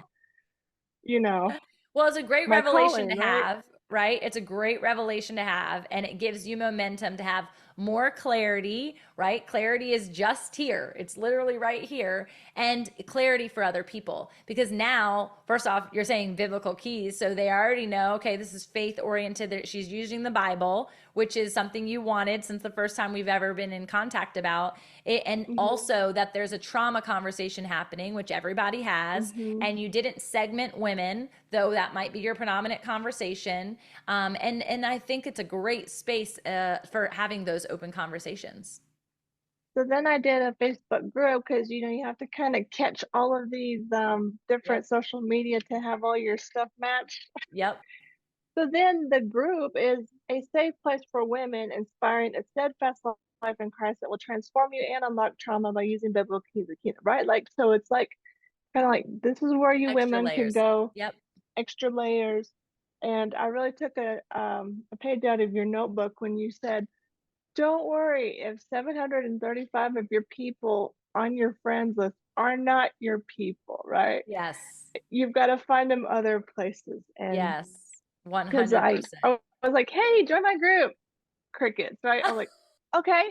Speaker 3: you know,
Speaker 1: Well, it's a great
Speaker 3: my
Speaker 1: revelation
Speaker 3: calling,
Speaker 1: to
Speaker 3: right?
Speaker 1: have, right? It's a great revelation to have, and it gives you momentum to have more clarity, right? Clarity is just here. It's literally right here, and clarity for other people. Because now, first off, you're saying biblical keys, so they already know, okay, this is faith oriented, that she's using the Bible, which is something you wanted since the first time we've ever been in contact about it. And
Speaker 3: Hmm.
Speaker 1: also that there's a trauma conversation happening, which everybody has,
Speaker 3: Hmm.
Speaker 1: and you didn't segment women, though that might be your predominant conversation. And I think it's a great space for having those open conversations.
Speaker 3: So then I did a Facebook group because you have to kind of catch all of these
Speaker 1: Yep.
Speaker 3: different social media to have all your stuff matched.
Speaker 1: Yep.
Speaker 3: So then the group is a safe place for women, inspiring a steadfast life in Christ that will transform you and unlock trauma by using biblical keys of kingdom, right? Like, so it's like kind of like this is where you
Speaker 1: Extra
Speaker 3: women can
Speaker 1: layers.
Speaker 3: go,
Speaker 1: Yep.
Speaker 3: extra layers. And I really took a page out of your notebook when you said, don't worry if 735 of your people on your friends list are not your people, right?
Speaker 1: Yes.
Speaker 3: You've got to find them other places. And
Speaker 1: Yes.
Speaker 3: because I
Speaker 1: 100%.
Speaker 3: was like, hey, join my group. Crickets, right? I was like, okay,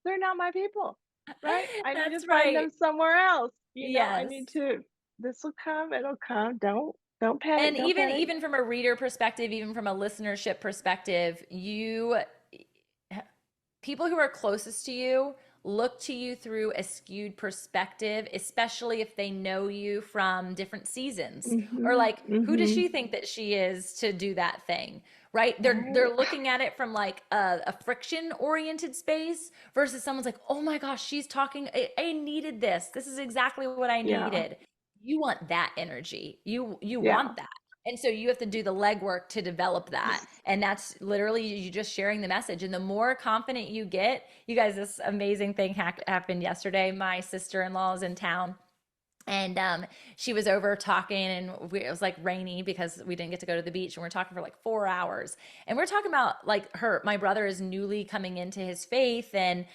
Speaker 3: they're not my people, right? I need to
Speaker 1: That's
Speaker 3: find
Speaker 1: right.
Speaker 3: them somewhere else. I
Speaker 1: Yes.
Speaker 3: need to, this will come, it'll come. Don't panic,
Speaker 1: And
Speaker 3: don't panic.
Speaker 1: even from a reader perspective, even from a listenership perspective, you people who are closest to you look to you through a skewed perspective, especially if they know you from different seasons. Or
Speaker 3: Mm-hmm.
Speaker 1: like, who does
Speaker 3: Mm-hmm.
Speaker 1: she think that she is to do that thing? Right? They're
Speaker 3: Right.
Speaker 1: looking at it from like a friction oriented space versus someone's like, oh my gosh, she's talking. I needed this. This is exactly what I
Speaker 3: Yeah.
Speaker 1: needed. You want that energy. You
Speaker 3: Yeah.
Speaker 1: want that. And so you have to do the legwork to develop that. And that's literally you just sharing the message. And the more confident you get, you guys, this amazing thing happened yesterday. My sister in law is in town and she was over talking and it was like rainy because we didn't get to go to the beach and we're talking for like 4 hours and we're talking about like my brother is newly coming into his faith and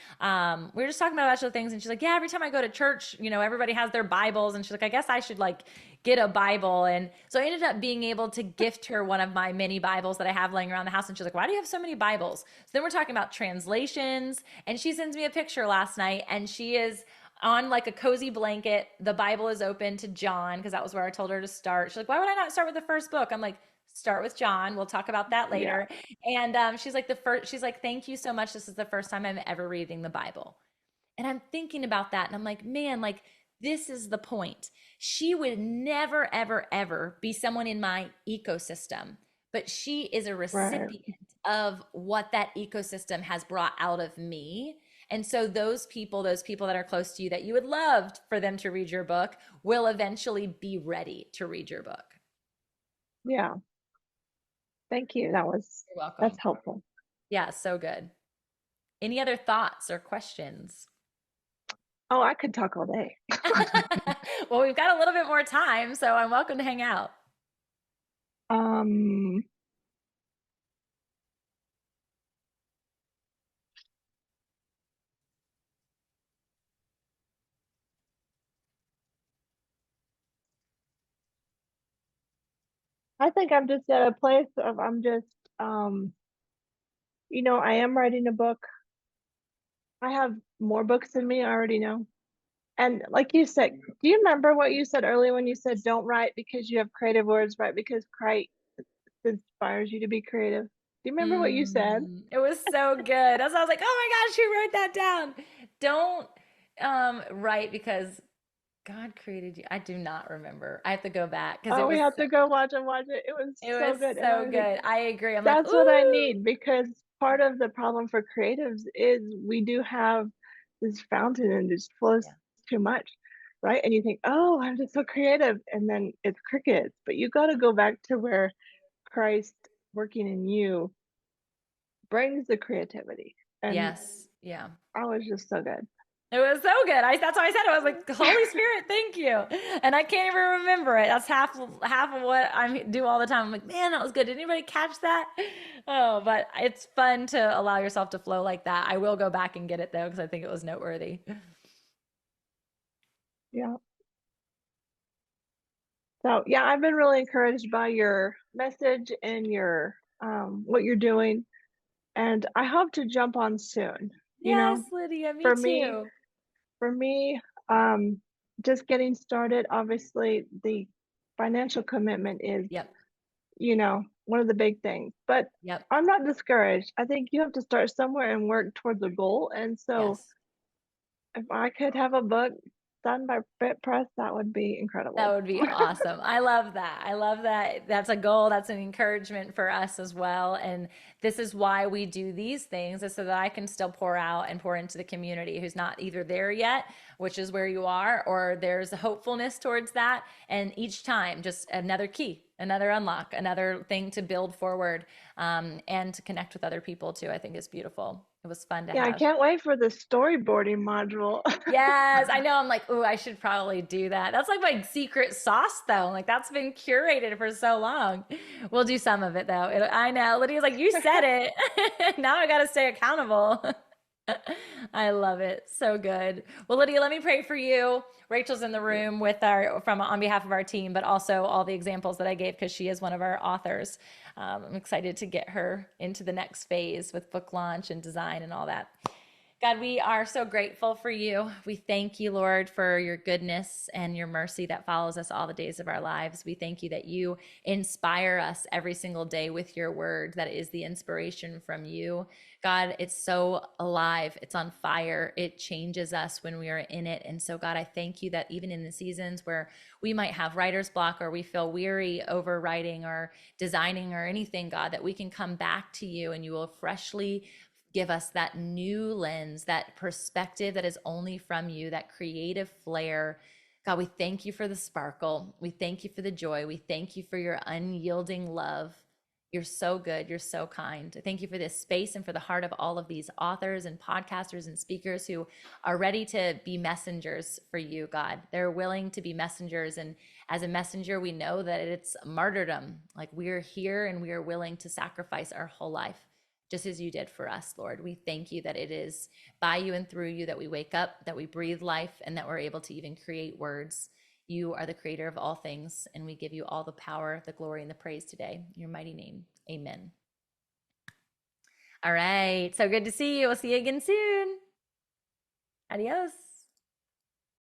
Speaker 1: we were just talking about a bunch of things and she's like, yeah, every time I go to church, everybody has their Bibles and she's like, I guess I should like get a Bible. And so I ended up being able to gift her one of my mini Bibles that I have laying around the house. And she's like, why do you have so many Bibles? So then we're talking about translations. And she sends me a picture last night and she is on like a cozy blanket. The Bible is open to John because that was where I told her to start. She's like, why would I not start with the first book? I'm like, start with John. We'll talk about that
Speaker 3: Yeah.
Speaker 1: later. And she's like, thank you so much. This is the first time I'm ever reading the Bible. And I'm thinking about that and I'm like, man, like this is the point. She would never, ever, ever be someone in my ecosystem, but she is a
Speaker 3: Right.
Speaker 1: recipient of what that ecosystem has brought out of me. And so those people that are close to you that you would love for them to read your book will eventually be ready to read your book.
Speaker 3: Yeah. Thank you.
Speaker 1: You're
Speaker 3: That's
Speaker 1: welcome.
Speaker 3: helpful.
Speaker 1: Yeah, so good. Any other thoughts or questions?
Speaker 3: Oh, I could talk all day.
Speaker 1: Well, we've got a little bit more time, so I'm welcome to hang out.
Speaker 3: Um, I think I'm just at a place of I'm just um, I am writing a book. I have more books in me, I already know. And like you said, do you remember what you said earlier when you said don't write because you have creative words, write because Christ inspires you to be creative? Do you remember what you said?
Speaker 1: It was so good. That's why I was like, oh my gosh, who wrote that down? Don't write because God created you. I do not remember. I have to go back because
Speaker 3: Oh, we have to go watch it. It was
Speaker 1: it
Speaker 3: so
Speaker 1: was
Speaker 3: good. And I
Speaker 1: so
Speaker 3: was like,
Speaker 1: good. I agree. I'm like,
Speaker 3: that's what I
Speaker 1: ooh.
Speaker 3: need because part of the problem for creatives is we do have this fountain and it just flows
Speaker 1: Yeah.
Speaker 3: too much, right? And you think, oh, I'm just so creative. And then it's crickets. But you got to go back to where Christ working in you brings the creativity. And
Speaker 1: Yes. Yeah.
Speaker 3: I was just so good.
Speaker 1: It was so good. That's why I said it. I was like, Holy Spirit, thank you. And I can't even remember it. That's half of what I do all the time. I'm like, man, that was good. Did anybody catch that? Oh, but it's fun to allow yourself to flow like that. I will go back and get it though, because I think it was noteworthy.
Speaker 3: Yeah. So yeah, I've been really encouraged by your message and your what you're doing. And I hope to jump on soon. You
Speaker 1: Yes,
Speaker 3: know,
Speaker 1: Lydia, me
Speaker 3: for me,
Speaker 1: too.
Speaker 3: for me, um, just getting started, obviously the financial commitment is,
Speaker 1: Yep.
Speaker 3: one of the big things. But
Speaker 1: Yep.
Speaker 3: I'm not discouraged. I think you have to start somewhere and work towards a goal. And so
Speaker 1: Yes.
Speaker 3: if I could have a book done by Bit Press, that would be
Speaker 1: That
Speaker 3: incredible.
Speaker 1: would be awesome. I love that. I love that. That's a goal. That's an encouragement for us as well. And this is why we do these things is so that I can still pour out and pour into the community who's not either there yet, which is where you are, or there's a hopefulness towards that. And each time, just another key, another unlock, another thing to build forward and to connect with other people too, I think is beautiful. It was fun to
Speaker 3: Yeah, I
Speaker 1: have.
Speaker 3: can't wait for the storyboarding module.
Speaker 1: Yes, I know. I'm like, oh, I should probably do that. That's like my secret sauce, though. Like that's been curated for so long. We'll do some of it though. I know. Lydia's like, you said it. Now I got to stay accountable. I love it. So good. Well, Lydia, let me pray for you. Rachel's in the room with our from on behalf of our team, but also all the examples that I gave because she is one of our authors. I'm excited to get her into the next phase with book launch and design and all that. God, we are so grateful for you. We thank you, Lord, for your goodness and your mercy that follows us all the days of our lives. We thank you that you inspire us every single day with your word, that is the inspiration from you. God, it's so alive. It's on fire. It changes us when we are in it. And so, God, I thank you that even in the seasons where we might have writer's block or we feel weary over writing or designing or anything, God, that we can come back to you and you will freshly give us that new lens, that perspective that is only from you, that creative flair. God, we thank you for the sparkle. We thank you for the joy. We thank you for your unyielding love. You're so good. You're so kind. Thank you for this space and for the heart of all of these authors and podcasters and speakers who are ready to be messengers for you, God. They're willing to be messengers. And as a messenger, we know that it's martyrdom. Like we're here and we are willing to sacrifice our whole life just as you did for us, Lord. We thank you that it is by you and through you that we wake up, that we breathe life, and that we're able to even create words. You are the creator of all things, and we give you all the power, the glory, and the praise today. In your mighty name, amen. All right, so good to see you. We'll see you again soon. Adios.